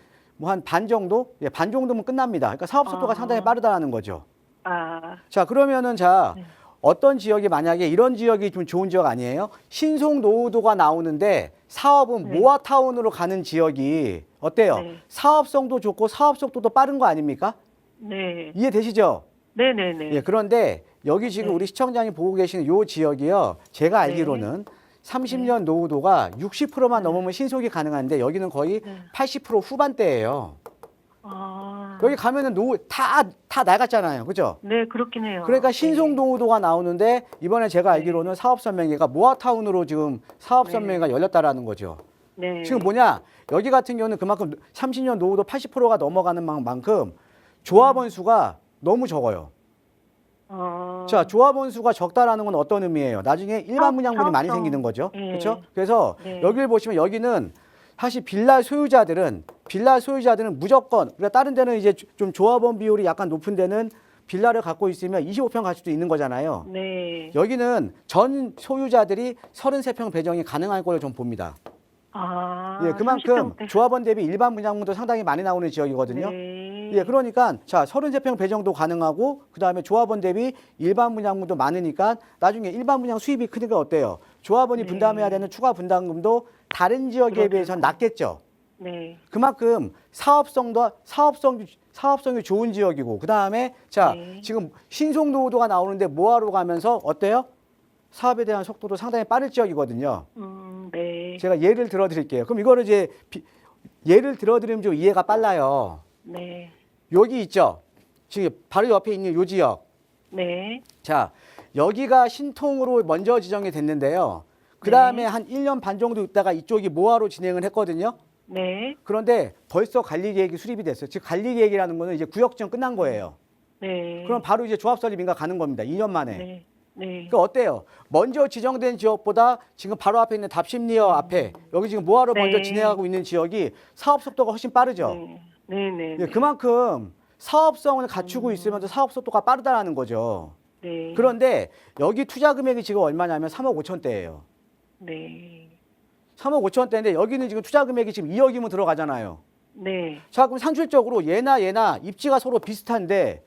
반 정도? 예, 반 정도면 끝납니다. 그러니까 사업 속도가 아. 상당히 빠르다는 거죠. 아. 자, 그러면은 자, 네. 어떤 지역이 만약에 이런 지역이 좀 좋은 지역 아니에요? 신속 노후도가 나오는데 사업은 네. 모아타운으로 가는 지역이 어때요? 네. 사업성도 좋고 사업 속도도 빠른 거 아닙니까? 네. 이해되시죠? 네네네. 예, 그런데 여기 지금 네. 우리 시청자님 보고 계시는 요 지역이요. 제가 알기로는 30년 노후도가 60%만 넘으면 신속이 가능한데 여기는 거의 네. 80% 후반대예요. 아. 여기 가면은 노후 다 낡았잖아요. 그죠? 네, 그렇긴 해요. 그러니까 신속 노후도가 나오는데 이번에 제가 알기로는 사업 선명회가 모아타운으로 지금 사업 선명회가 열렸다라는 거죠. 네. 지금 뭐냐? 여기 같은 경우는 그만큼 30년 노후도 80%가 넘어가는 만큼 조합원 수가 너무 적어요. 자, 조합원 수가 적다라는 건 어떤 의미예요? 나중에 일반 분양분이 많이 사업성. 생기는 거죠. 예. 그렇죠? 그래서 네. 여기를 보시면 여기는 사실 빌라 소유자들은 빌라 소유자들은 무조건, 그러니까 다른 데는 이제 좀 조합원 비율이 약간 높은 데는 빌라를 갖고 있으면 25평 갈 수도 있는 거잖아요. 네. 여기는 전 소유자들이 33평 배정이 가능할 걸로 좀 봅니다. 아, 예, 그만큼 30평대. 조합원 대비 일반 분양분도 상당히 많이 나오는 지역이거든요. 네. 예, 그러니까 자 33평 배정도 가능하고 그다음에 조합원 대비 일반 분양분도 많으니까 나중에 일반 분양 수입이 크니까 어때요? 조합원이 네. 분담해야 되는 추가 분담금도 다른 지역에 그렇죠. 비해서는 낮겠죠. 네. 그만큼 사업성이 좋은 지역이고 그다음에 자 네. 지금 신송노후도가 나오는데 모하로 가면서 어때요? 사업에 대한 속도도 상당히 빠를 지역이거든요. 네. 제가 예를 들어 드릴게요. 그럼 이거를 이제 예를 들어 드리면 좀 이해가 빨라요. 네. 여기 있죠. 지금 바로 옆에 있는 요 지역. 네. 자, 여기가 신통으로 먼저 지정이 됐는데요. 그다음에 한 1년 반 정도 있다가 이쪽이 모하로 진행을 했거든요. 네. 그런데 벌써 관리 계획이 수립이 됐어요. 즉 관리 계획이라는 거는 이제 구역 지정 끝난 거예요. 네. 그럼 바로 이제 조합 설립 인가 가는 겁니다. 2년 만에. 네. 네. 그 어때요? 먼저 지정된 지역보다 지금 바로 앞에 있는 답심리어 앞에 여기 지금 모하로 네. 먼저 진행하고 있는 지역이 사업 속도가 훨씬 빠르죠. 네. 네. 네. 예, 그만큼 사업성을 갖추고 있으면서 사업 속도가 빠르다라는 거죠. 네. 그런데 여기 투자 금액이 지금 얼마냐면 3억 5천대예요. 네. 3억 5천대인데 여기는 지금 투자 금액이 지금 2억이면 들어가잖아요. 네. 자, 그럼 산술적으로 얘나 입지가 서로 비슷한데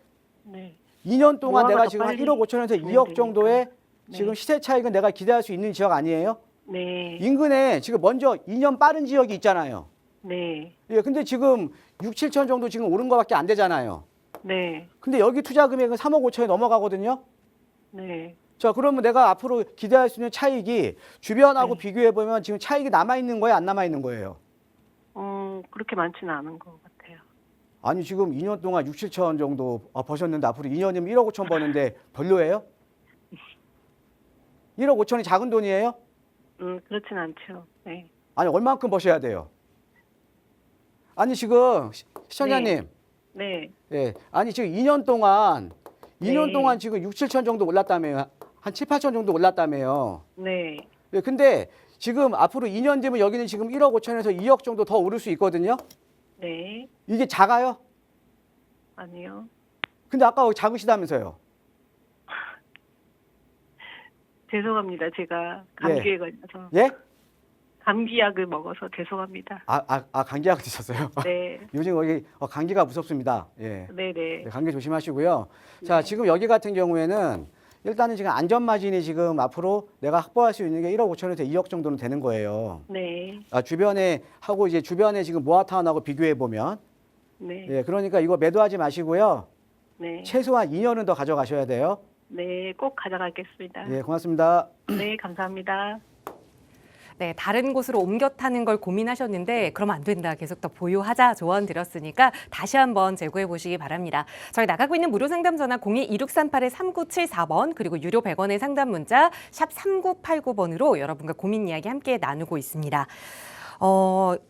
네. 2년 동안 모아가 내가 더 지금 한 빨리 1억 5천에서 진행되니까. 2억 정도의 네. 지금 시세 차익은 내가 기대할 수 있는 지역 아니에요? 네. 인근에 지금 먼저 2년 빠른 지역이 있잖아요. 네. 예, 근데 지금 6, 7천 정도 지금 오른 거밖에 안 되잖아요. 네. 근데 여기 투자 금액은 3억 5천에 넘어가거든요. 네. 자, 그러면 내가 앞으로 기대할 수 있는 차익이 주변하고 네. 비교해 보면 지금 차익이 남아 있는 거예요, 안 남아 있는 거예요? 그렇게 많지는 않은 것 같아요. 아니 지금 2년 동안 6, 7천 정도 버셨는데 앞으로 2년이면 1억 5천 버는데 별로예요? 1억 5천이 작은 돈이에요? 그렇진 않죠. 네. 아니 얼만큼 버셔야 돼요? 아니 지금 시청자님, 네. 예, 아니 지금 2년 동안 네. 지금 6, 7천 정도 올랐다며요. 한 7, 8천 정도 올랐다며요. 네. 예, 근데 지금 앞으로 2년 되면 여기는 지금 1억 5천에서 2억 정도 더 오를 수 있거든요. 네. 이게 작아요? 아니요. 근데 아까 작으시다면서요. 죄송합니다. 제가 감기에 걸려서 예? 감기약을 먹어서 죄송합니다. 감기가 드셨어요? 네. 요즘 여기 감기가 무섭습니다. 예. 네, 네. 네, 감기 조심하시고요. 자, 지금 여기 같은 경우에는 일단은 지금 안전 마진이 지금 앞으로 내가 확보할 수 있는 게 1억 5천에서 2억 정도는 되는 거예요. 네. 주변에 지금 모아타운하고 비교해 보면 네. 예, 그러니까 이거 매도하지 마시고요. 네. 최소한 2년은 더 가져가셔야 돼요. 네, 꼭 가져가겠습니다. 예, 고맙습니다. 네, 감사합니다. 네, 다른 곳으로 옮겨 타는 걸 고민하셨는데 그러면 안 된다. 계속 더 보유하자 조언 드렸으니까 다시 한번 재고해 보시기 바랍니다. 저희 나가고 있는 무료 상담 전화 02-2638-3974번 그리고 유료 100원의 상담 문자 샵 3989번으로 여러분과 고민 이야기 함께 나누고 있습니다.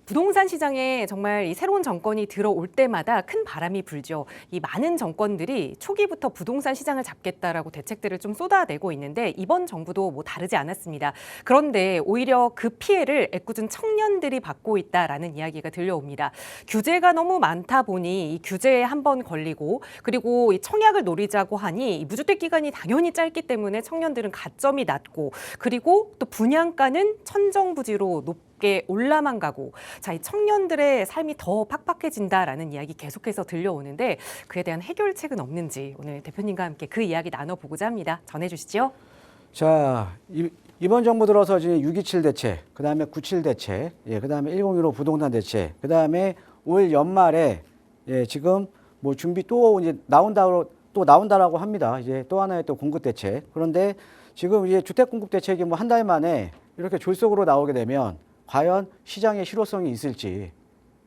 부동산 시장에 정말 이 새로운 정권이 들어올 때마다 큰 바람이 불죠. 이 많은 정권들이 초기부터 부동산 시장을 잡겠다라고 대책들을 좀 쏟아내고 있는데 이번 정부도 뭐 다르지 않았습니다. 그런데 오히려 그 피해를 애꿎은 청년들이 받고 있다라는 이야기가 들려옵니다. 규제가 너무 많다 보니 이 규제에 한번 걸리고 그리고 이 청약을 노리자고 하니 이 무주택 기간이 당연히 짧기 때문에 청년들은 가점이 낮고 그리고 또 분양가는 천정부지로 높게 올라만 가고 자, 이 청년들의 삶이 더 팍팍해진다라는 이야기 계속해서 들려오는데 그에 대한 해결책은 없는지 오늘 대표님과 함께 그 이야기 나눠보고자 합니다. 전해주시죠. 자, 이번 정부 들어서 지금 627 대책, 그다음에 97 대책, 예, 그다음에 1015 부동산 대책, 그다음에 올 연말에 예, 지금 뭐 준비 또 이제 나온다라고 합니다. 이제 또 하나의 또 공급 대책. 그런데 지금 이제 주택 공급 대책이 뭐 한 달 만에 이렇게 졸속으로 나오게 되면 과연 시장의 실효성이 있을지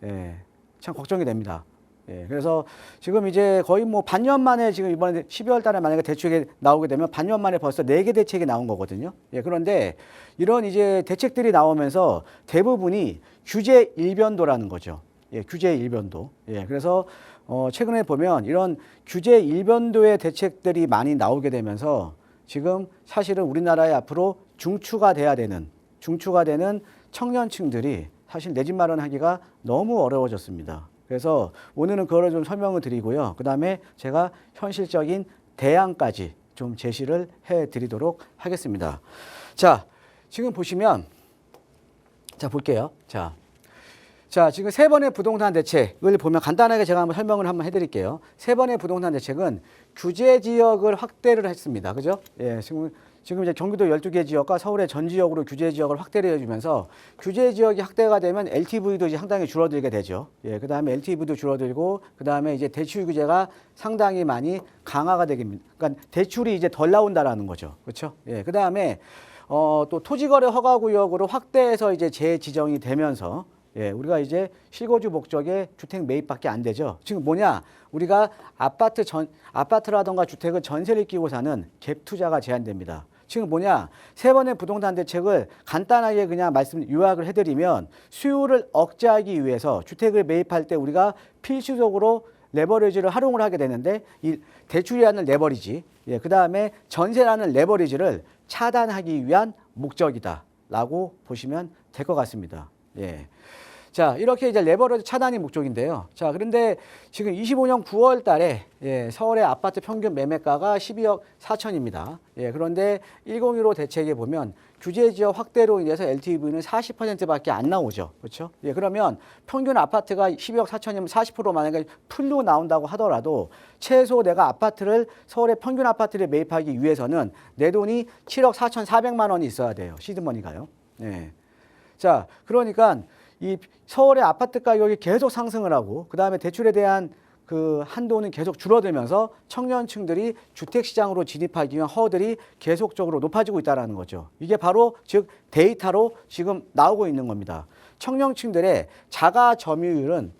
예, 참 걱정이 됩니다. 예, 그래서 지금 이제 거의 뭐 반년 만에 지금 이번에 12월 달에 만약에 대책이 나오게 되면 반년 만에 벌써 4개 대책이 나온 거거든요. 예, 그런데 이런 이제 대책들이 나오면서 대부분이 규제 일변도라는 거죠. 예, 규제 일변도. 예, 그래서 최근에 보면 이런 규제 일변도의 대책들이 많이 나오게 되면서 지금 사실은 우리나라에 앞으로 중추가 되는 청년층들이 사실 내 집 마련하기가 너무 어려워졌습니다. 그래서 오늘은 그거를 좀 설명을 드리고요. 그다음에 제가 현실적인 대안까지 좀 제시를 해드리도록 하겠습니다. 자, 지금 보시면 자 볼게요. 자, 지금 세 번의 부동산 대책을 보면 간단하게 제가 한번 설명을 한번 해드릴게요. 세 번의 부동산 대책은 규제 지역을 확대를 했습니다. 그죠? 예, 지금 이제 경기도 12개 지역과 서울의 전 지역으로 규제 지역을 확대를 해주면서 규제 지역이 확대가 되면 LTV도 이제 상당히 줄어들게 되죠. 예, 그 다음에 LTV도 줄어들고, 그 다음에 이제 대출 규제가 상당히 많이 강화가 되겠습니다. 그러니까 대출이 이제 덜 나온다라는 거죠. 그렇죠? 예, 그 다음에 또 토지거래 허가구역으로 확대해서 이제 재지정이 되면서 예, 우리가 이제 실거주 목적의 주택 매입밖에 안 되죠. 지금 뭐냐? 우리가 아파트라던가 주택을 전세를 끼고 사는 갭 투자가 제한됩니다. 지금 뭐냐? 세 번의 부동산 대책을 간단하게 그냥 요약을 해드리면 수요를 억제하기 위해서 주택을 매입할 때 우리가 필수적으로 레버리지를 활용을 하게 되는데 이 대출이라는 레버리지, 예, 그 다음에 전세라는 레버리지를 차단하기 위한 목적이다라고 보시면 될 것 같습니다. 예. 자, 이렇게 이제 레버리지 차단이 목적인데요. 자, 그런데 지금 25년 9월 달에 예, 서울의 아파트 평균 매매가가 12억 4천입니다. 예, 그런데 1015 대책에 보면 규제 지역 확대로 인해서 LTV는 40%밖에 안 나오죠. 그렇죠? 예, 그러면 평균 아파트가 12억 4천이면 40% 만약에 풀로 나온다고 하더라도 최소 내가 서울의 평균 아파트를 매입하기 위해서는 내 돈이 7억 4,400만 원이 있어야 돼요. 시드머니가요. 예. 자, 그러니까 이 서울의 아파트 가격이 계속 상승을 하고 그다음에 대출에 대한 그 한도는 계속 줄어들면서 청년층들이 주택시장으로 진입하기 위한 허들이 계속적으로 높아지고 있다는 거죠. 이게 바로 즉 데이터로 지금 나오고 있는 겁니다. 청년층들의 자가 점유율은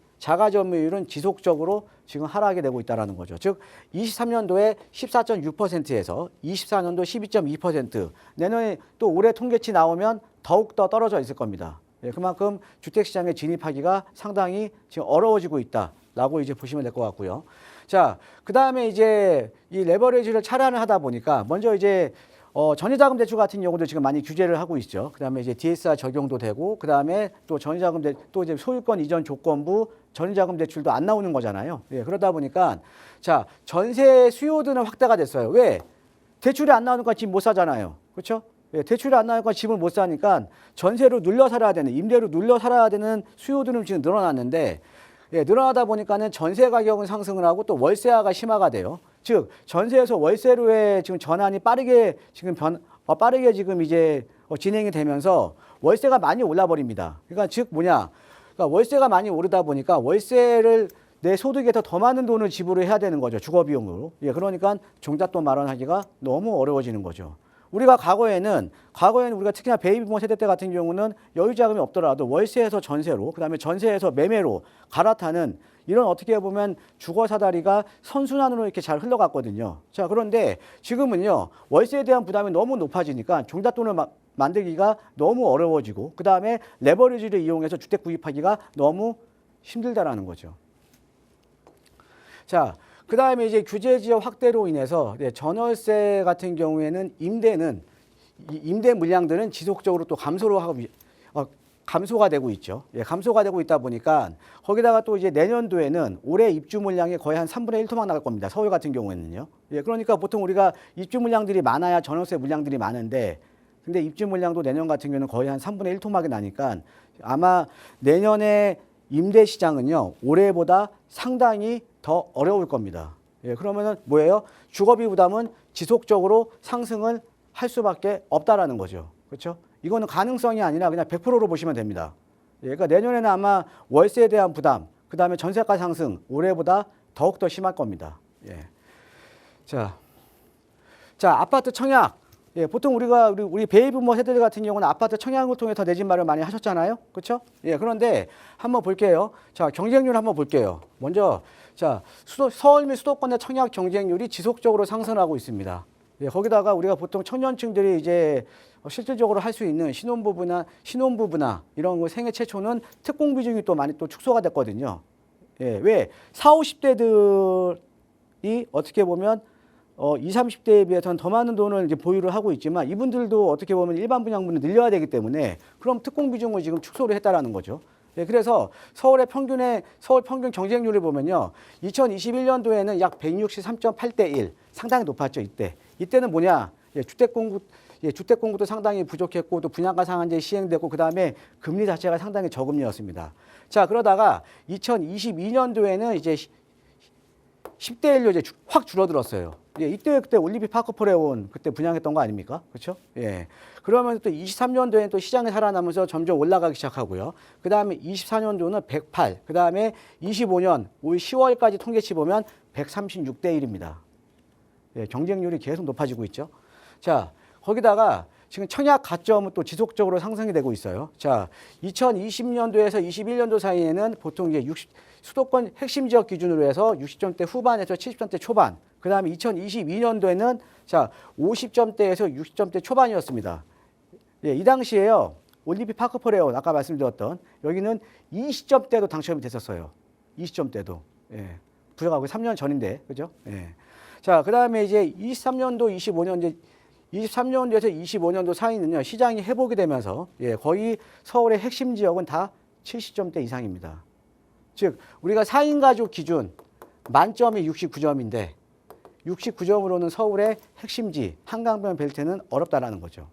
지속적으로 지금 하락이 되고 있다는 거죠. 즉 23년도에 14.6%에서 24년도 12.2%, 내년에 또 올해 통계치 나오면 더욱더 떨어져 있을 겁니다. 예, 그만큼 주택시장에 진입하기가 상당히 지금 어려워지고 있다라고 이제 보시면 될 것 같고요. 자, 그 다음에 이제 이 레버리지를 차단을 하다 보니까 먼저 이제 전세자금 대출 같은 경우도 지금 많이 규제를 하고 있죠. 그 다음에 이제 DSR 적용도 되고, 그 다음에 또 또 이제 소유권 이전 조건부 전세자금 대출도 안 나오는 거잖아요. 예, 그러다 보니까 자, 전세 수요들은 확대가 됐어요. 왜? 대출이 안 나오니까 집 못 사잖아요. 그렇죠? 예, 대출이 안 나오니까 집을 못 사니까 전세로 눌러 살아야 되는, 임대로 눌러 살아야 되는 수요들은 지금 늘어났는데, 예, 늘어나다 보니까는 전세 가격은 상승을 하고 또 월세화가 심화가 돼요. 즉 전세에서 월세로의 지금 전환이 빠르게 지금 이제 진행이 되면서 월세가 많이 올라 버립니다. 그러니까 즉 뭐냐? 그러니까 월세가 많이 오르다 보니까 월세를 내 소득에 더 많은 돈을 지불을 해야 되는 거죠. 주거 비용으로. 예, 그러니까 종잣돈 마련하기가 너무 어려워지는 거죠. 우리가 과거에는 우리가 특히나 베이비부모 세대 때 같은 경우는 여유 자금이 없더라도 월세에서 전세로, 그다음에 전세에서 매매로 갈아타는 이런 어떻게 보면 주거 사다리가 선순환으로 이렇게 잘 흘러갔거든요. 자, 그런데 지금은요, 월세에 대한 부담이 너무 높아지니까 종잣돈을 만들기가 너무 어려워지고, 그다음에 레버리지를 이용해서 주택 구입하기가 너무 힘들다라는 거죠. 자, 그 다음에 이제 규제 지역 확대로 인해서 전월세 같은 경우에는 임대 물량들은 지속적으로 또 감소가 되고 있죠. 예, 감소가 되고 있다 보니까 거기다가 또 이제 내년도에는 올해 입주 물량이 거의 한 3분의 1토막 나갈 겁니다. 서울 같은 경우에는요. 예, 그러니까 보통 우리가 입주 물량들이 많아야 전월세 물량들이 많은데, 근데 입주 물량도 내년 같은 경우는 거의 한 3분의 1토막이 나니까 아마 내년에 임대 시장은요, 올해보다 상당히 더 어려울 겁니다. 예, 그러면은 뭐예요? 주거비 부담은 지속적으로 상승을 할 수밖에 없다라는 거죠. 그렇죠? 이거는 가능성이 아니라 그냥 100%로 보시면 됩니다. 예, 그러니까 내년에는 아마 월세에 대한 부담, 그 다음에 전세가 상승, 올해보다 더욱더 심할 겁니다. 예. 자, 아파트 청약. 예, 보통 우리 베이비부모 세대들 같은 경우는 아파트 청약을 통해서 내 집 마련 많이 하셨잖아요. 그렇죠? 예, 그런데 한번 볼게요. 자, 경쟁률 한번 볼게요. 먼저 자, 서울 및 수도권의 청약 경쟁률이 지속적으로 상승하고 있습니다. 예, 거기다가 우리가 보통 청년층들이 이제 실질적으로 할 수 있는 신혼부부나 이런 거 생애 최초는 특공 비중이 또 많이 또 축소가 됐거든요. 예, 왜? 40, 50대들이 어떻게 보면 20, 30대에 비해서는 더 많은 돈을 이제 보유를 하고 있지만 이분들도 어떻게 보면 일반 분양분을 늘려야 되기 때문에 그럼 특공 비중을 지금 축소를 했다라는 거죠. 예, 그래서 서울 평균 경쟁률을 보면요. 2021년도에는 약 163.8대 1 상당히 높았죠. 이때는 뭐냐? 주택 공급도 상당히 부족했고 또 분양가 상한제 시행됐고 그다음에 금리 자체가 상당히 저금리였습니다. 자, 그러다가 2022년도에는 이제 10대 1로 이제 확 줄어들었어요. 예, 그때 올림픽 파크 포레온 그때 분양했던 거 아닙니까? 그렇죠? 예. 그러면 또 23년도에는 또 시장이 살아나면서 점점 올라가기 시작하고요. 그다음에 24년도는 108, 그다음에 25년 올 10월까지 통계치 보면 136대 1입니다. 예, 경쟁률이 계속 높아지고 있죠. 자, 거기다가 지금 청약 가점은 또 지속적으로 상승이 되고 있어요. 자, 2020년도에서 21년도 사이에는 보통 이제 수도권 핵심 지역 기준으로 해서 60점대 후반에서 70점대 초반, 그 다음에 2022년도에는 자, 50점대에서 60점대 초반이었습니다. 예, 이 당시에요. 올림픽 파크 포레온 아까 말씀드렸던 여기는 20점대도 당첨이 됐었어요. 20점대도. 예. 불과하고 3년 전인데. 그죠? 예. 자, 그다음에 이제 23년도 23년도에서 25년도 사이는요. 시장이 회복이 되면서 예, 거의 서울의 핵심 지역은 다 70점대 이상입니다. 즉, 우리가 4인 가족 기준 만점이 69점인데 69점으로는 서울의 핵심지 한강변 벨트는 어렵다라는 거죠.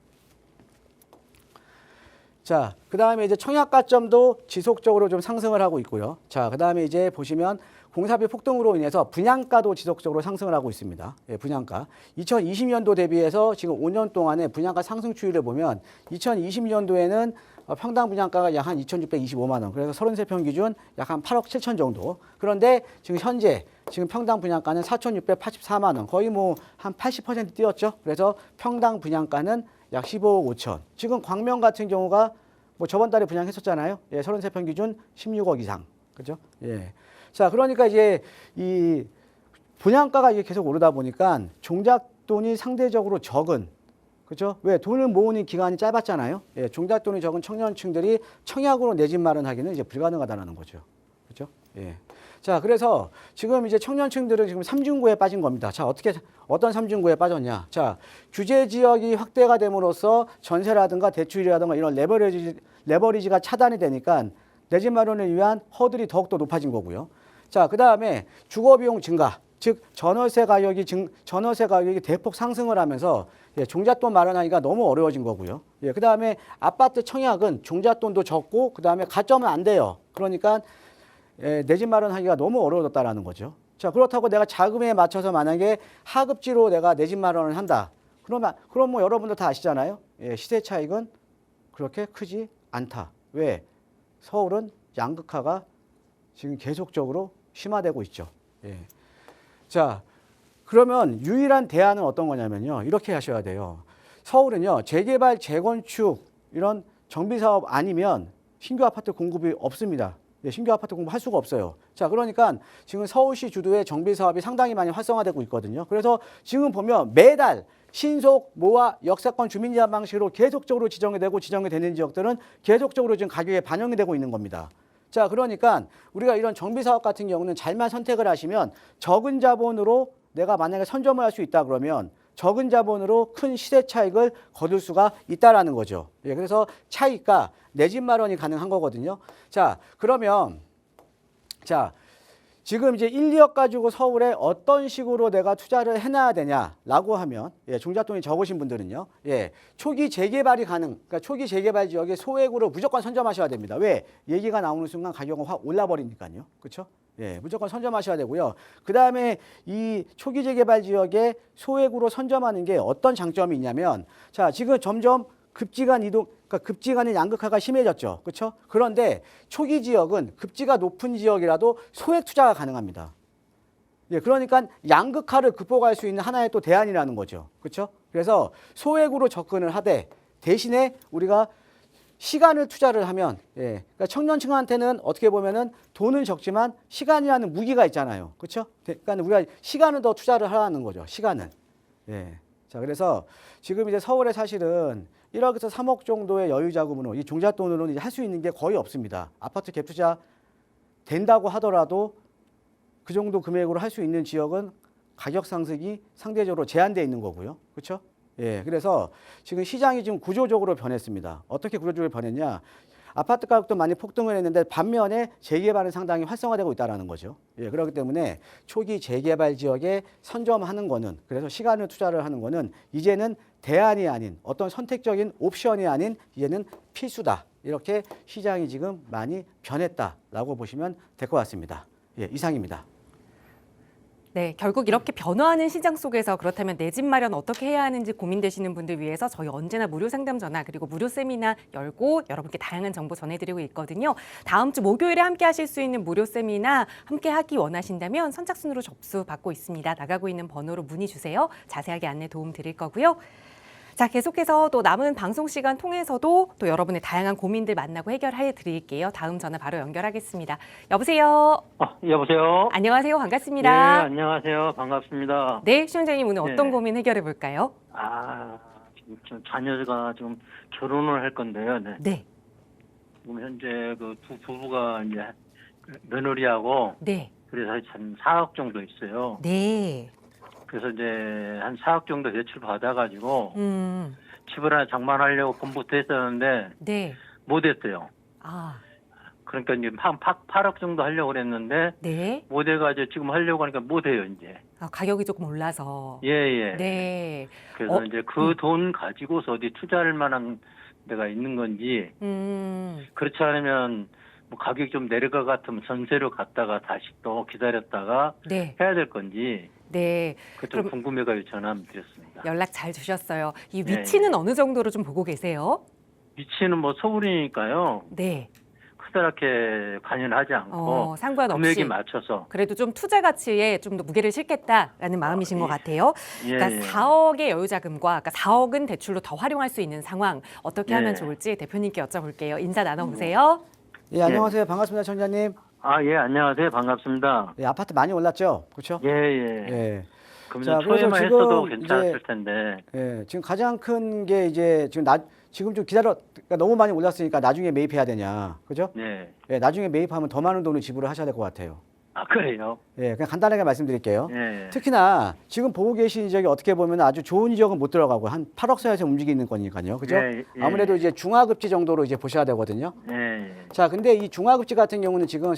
자, 그 다음에 이제 청약가점도 지속적으로 좀 상승을 하고 있고요. 자, 그 다음에 이제 보시면 공사비 폭등으로 인해서 분양가도 지속적으로 상승을 하고 있습니다. 예, 분양가. 2020년도 대비해서 지금 5년 동안의 분양가 상승 추이를 보면 2020년도에는 평당 분양가가 약 한 2,625만 원. 그래서 33평 기준 약 한 8억 7천 정도. 그런데 지금 현재 지금 평당 분양가는 4,684만 원. 거의 뭐 한 80% 뛰었죠. 그래서 평당 분양가는 약 15억 5천. 지금 광명 같은 경우가 뭐 저번 달에 분양했었잖아요. 예, 33평 기준 16억 이상. 그죠? 예. 자, 그러니까 이제 이 분양가가 이게 계속 오르다 보니까 종잣돈이 상대적으로 적은, 그죠? 왜? 돈을 모으는 기간이 짧았잖아요. 예, 종잣돈이 적은 청년층들이 청약으로 내 집 마련하기는 이제 불가능하다는 거죠. 그죠? 예. 자, 그래서 지금 이제 청년층들은 지금 삼중고에 빠진 겁니다. 자, 어떤 삼중고에 빠졌냐? 자, 규제 지역이 확대가 됨으로써 전세라든가 대출이라든가 이런 레버리지가 차단이 되니까 내 집 마련을 위한 허들이 더욱더 높아진 거고요. 자, 그 다음에 주거비용 증가, 즉 전월세 가격이 대폭 상승을 하면서 예, 종잣돈 마련하기가 너무 어려워진 거고요. 예, 그 다음에 아파트 청약은 종잣돈도 적고 그 다음에 가점은 안 돼요. 그러니까 내 집 마련하기가 너무 어려워졌다라는 거죠. 자, 그렇다고 내가 자금에 맞춰서 만약에 하급지로 내가 내 집 마련을 한다. 그럼 뭐 여러분들 다 아시잖아요. 예, 시세 차익은 그렇게 크지 않다. 왜? 서울은 양극화가 지금 계속적으로 심화되고 있죠. 예. 자, 그러면 유일한 대안은 어떤 거냐면요. 이렇게 하셔야 돼요. 서울은요, 재개발, 재건축 이런 정비 사업 아니면 신규 아파트 공급이 없습니다. 예, 신규 아파트 공급할 수가 없어요. 자, 그러니까 지금 서울시 주도의 정비 사업이 상당히 많이 활성화되고 있거든요. 그래서 지금 보면 매달 신속, 모아, 역세권 주민 제한 방식으로 계속적으로 지정이 되는 지역들은 계속적으로 지금 가격에 반영이 되고 있는 겁니다. 자, 그러니까 우리가 이런 정비 사업 같은 경우는 잘만 선택을 하시면 적은 자본으로 내가 만약에 선점을 할 수 있다 그러면 적은 자본으로 큰 시세 차익을 거둘 수가 있다라는 거죠. 예, 그래서 차익과 내 집 마련이 가능한 거거든요. 자, 그러면 자, 지금 이제 1, 2억 가지고 서울에 어떤 식으로 내가 투자를 해놔야 되냐라고 하면 예, 종잣돈이 적으신 분들은요. 예, 초기 재개발이 그러니까 초기 재개발 지역에 소액으로 무조건 선점하셔야 됩니다. 왜? 얘기가 나오는 순간 가격은 확 올라버리니까요. 그렇죠? 예, 무조건 선점하셔야 되고요. 그다음에 이 초기 재개발 지역에 소액으로 선점하는 게 어떤 장점이 있냐면 자, 지금 점점 급지간의 양극화가 심해졌죠. 그렇죠? 그런데 초기 지역은 급지가 높은 지역이라도 소액 투자가 가능합니다. 예, 그러니까 양극화를 극복할 수 있는 하나의 또 대안이라는 거죠. 그렇죠? 그래서 소액으로 접근을 하되 대신에 우리가 시간을 투자를 하면 예, 그러니까 청년층한테는 어떻게 보면은 돈은 적지만 시간이라는 무기가 있잖아요. 그렇죠? 그러니까 우리가 시간을 더 투자를 하라는 거죠. 시간을. 예. 자, 그래서 지금 이제 서울에 사실은 1억에서 3억 정도의 여유 자금으로 이 종잣돈으로는 할 수 있는 게 거의 없습니다. 아파트 갭투자 된다고 하더라도 그 정도 금액으로 할 수 있는 지역은 가격 상승이 상대적으로 제한되어 있는 거고요. 그렇죠? 예, 그래서 지금 시장이 지금 구조적으로 변했습니다. 어떻게 구조적으로 변했냐? 아파트 가격도 많이 폭등을 했는데 반면에 재개발은 상당히 활성화되고 있다는 거죠. 예, 그렇기 때문에 초기 재개발 지역에 선점하는 거는, 그래서 시간을 투자를 하는 거는 이제는 대안이 아닌, 어떤 선택적인 옵션이 아닌 이제는 필수다. 이렇게 시장이 지금 많이 변했다라고 보시면 될 것 같습니다. 예, 이상입니다. 네, 결국 이렇게 변화하는 시장 속에서 그렇다면 내 집 마련 어떻게 해야 하는지 고민되시는 분들 위해서 저희 언제나 무료 상담 전화 그리고 무료 세미나 열고 여러분께 다양한 정보 전해드리고 있거든요. 다음 주 목요일에 함께 하실 수 있는 무료 세미나 함께 하기 원하신다면 선착순으로 접수 받고 있습니다. 나가고 있는 번호로 문의 주세요. 자세하게 안내 도움 드릴 거고요. 자, 계속해서 또 남은 방송 시간 통해서도 또 여러분의 다양한 고민들 만나고 해결해 드릴게요. 다음 전화 바로 연결하겠습니다. 여보세요. 여보세요. 안녕하세요. 네, 반갑습니다. 안녕하세요. 반갑습니다. 네, 시청자님 오늘 어떤 네. 고민 해결해 볼까요? 지금 자녀가 지금 결혼을 할 건데요. 네. 네, 지금 현재 그 두 부부가 이제 며느리하고 네, 그래서 한 4억 정도 있어요. 네. 그래서 이제 한 4억 정도 대출 받아가지고 집을 하나 장만하려고 봄부터 했었는데 네. 못 했어요. 아, 그러니까 이제 한 8억 정도 하려고 그랬는데 네. 못 해가지고 지금 하려고 하니까 못 해요 이제. 아, 가격이 조금 올라서. 예. 네. 그래서 이제 그 돈 가지고서 어디 투자할 만한 데가 있는 건지, 그렇지 않으면 뭐 가격이 좀 내려가 같으면 전세로 갔다가 다시 또 기다렸다가 네, 해야 될 건지, 네. 그 좀 그럼 궁금해가지고 전화 드렸습니다. 연락 잘 주셨어요. 이 네, 위치는 어느 정도로 좀 보고 계세요? 위치는 뭐 서울이니까요. 네. 크다랗게 관여하지 않고 상관없이. 금액에 맞춰서. 그래도 좀 투자 가치에 좀 더 무게를 실겠다라는 마음이신 것 같아요. 예, 그러니까 4억의 여유 자금과 그러니까 4억은 대출로 더 활용할 수 있는 상황 어떻게 하면 예. 좋을지 대표님께 여쭤볼게요. 인사 나눠보세요. 예, 안녕하세요. 반갑습니다, 청자님. 예, 안녕하세요. 반갑습니다. 예, 아파트 많이 올랐죠? 그렇죠? 예. 예. 그러면 자, 그래서 초에만 지금 했어도 괜찮았을 이제 텐데. 예, 지금 가장 큰 게 이제 지금 좀 그러니까 너무 많이 올랐으니까 나중에 매입해야 되냐, 그죠? 네. 예, 나중에 매입하면 더 많은 돈을 지불을 하셔야 될 것 같아요. 그래요? 예, 그냥 간단하게 말씀드릴게요. 예. 특히나 지금 보고 계신 지역이 어떻게 보면 아주 좋은 지역은 못 들어가고 한 8억 선에서 움직이는 거니까요, 그죠? 예. 아무래도 이제 중하급지 정도로 이제 보셔야 되거든요. 예. 자, 근데 이 중하급지 같은 경우는 지금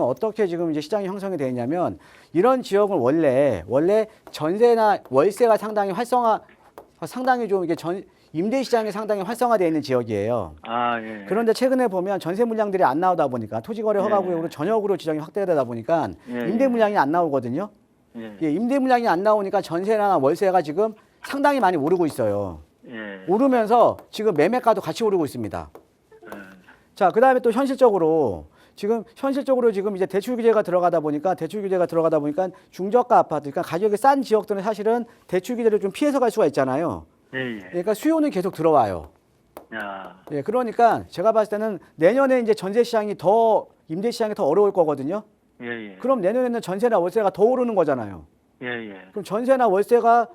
어떻게 지금 이제 시장이 형성이 되어 있냐면 이런 지역은 원래 전세나 월세가 상당히 좀 이게 임대 시장이 상당히 활성화되어 있는 지역이에요. 예. 그런데 최근에 보면 전세 물량들이 안 나오다 보니까 토지거래 허가구역으로 전역으로 지정이 확대되다 보니까 임대 물량이 안 나오거든요. 예, 임대 물량이 안 나오니까 전세나 월세가 지금 상당히 많이 오르고 있어요. 예. 오르면서 지금 매매가도 같이 오르고 있습니다. 자, 그다음에 또 현실적으로 지금 이제 대출 규제가 들어가다 보니까 중저가 아파트, 그러니까 가격이 싼 지역들은 사실은 대출 규제를 좀 피해서 갈 수가 있잖아요. 예. 그러니까 수요는 계속 들어와요. 야. 예, 그러니까 제가 봤을 때는 내년에 이제 임대 시장이 더 어려울 거거든요. 예. 그럼 내년에는 전세나 월세가 더 오르는 거잖아요. 예. 그럼 전세나 월세가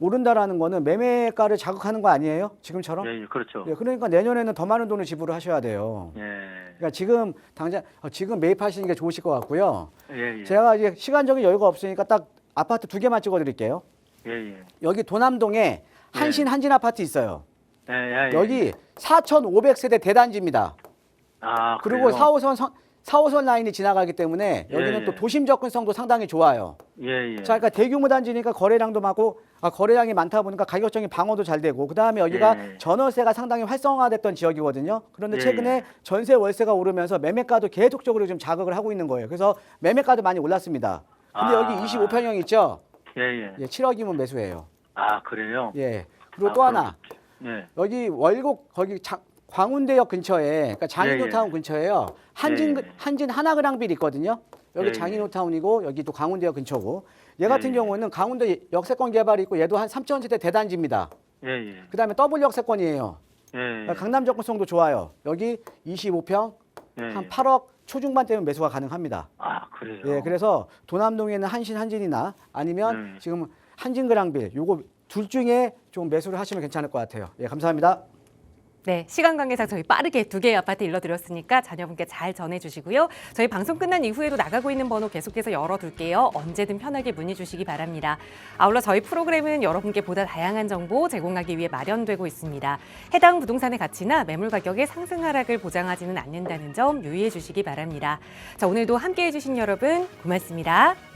오른다라는 거는 매매가를 자극하는 거 아니에요? 지금처럼? 예. 그렇죠. 예, 그러니까 내년에는 더 많은 돈을 지불을 하셔야 돼요. 예. 그러니까 지금 매입하시는 게 좋으실 것 같고요. 예. 제가 이제 시간적인 여유가 없으니까 딱 아파트 2개만 찍어드릴게요. 예. 여기 도남동에 한신 아파트 있어요. 예. 여기 4,500세대 대단지입니다. 그리고 그래요? 4호선 라인이 지나가기 때문에 여기는 예. 또 도심 접근성도 상당히 좋아요. 예. 자, 그러니까 대규모 단지니까 거래량도 많고 거래량이 많다 보니까 가격적인 방어도 잘 되고 그다음에 여기가 예. 전월세가 상당히 활성화됐던 지역이거든요. 그런데 예. 최근에 전세 월세가 오르면서 매매가도 계속적으로 좀 자극을 하고 있는 거예요. 그래서 매매가도 많이 올랐습니다. 근데 여기 25평형 있죠? 예. 예, 7억이면 매수해요. 그래요? 예. 그리고 또 하나 네. 여기 월곡 광운대역 근처에 그러니까 장인호타운 근처에요. 한진 하나그랑빌 있거든요. 여기 장인호타운이고 여기 또 광운대역 근처고 얘 같은 경우는 강원도 역세권 개발이 있고 얘도 한 3,000세대 대단지입니다. 예. 그다음에 더블 역세권이에요. 예. 그러니까 강남 접근성도 좋아요. 여기 25평 한 8억 초중반 되면 매수가 가능합니다. 그래요? 예, 그래서 도남동에는 한진이나 아니면 지금 한진그랑빌 요거 둘 중에 좀 매수를 하시면 괜찮을 것 같아요. 예, 감사합니다. 네, 시간 관계상 저희 빠르게 2개의 아파트 일러드렸으니까 자녀분께 잘 전해주시고요. 저희 방송 끝난 이후에도 나가고 있는 번호 계속해서 열어둘게요. 언제든 편하게 문의 주시기 바랍니다. 아울러 저희 프로그램은 여러분께 보다 다양한 정보 제공하기 위해 마련되고 있습니다. 해당 부동산의 가치나 매물 가격의 상승 하락을 보장하지는 않는다는 점 유의해 주시기 바랍니다. 자, 오늘도 함께해 주신 여러분 고맙습니다.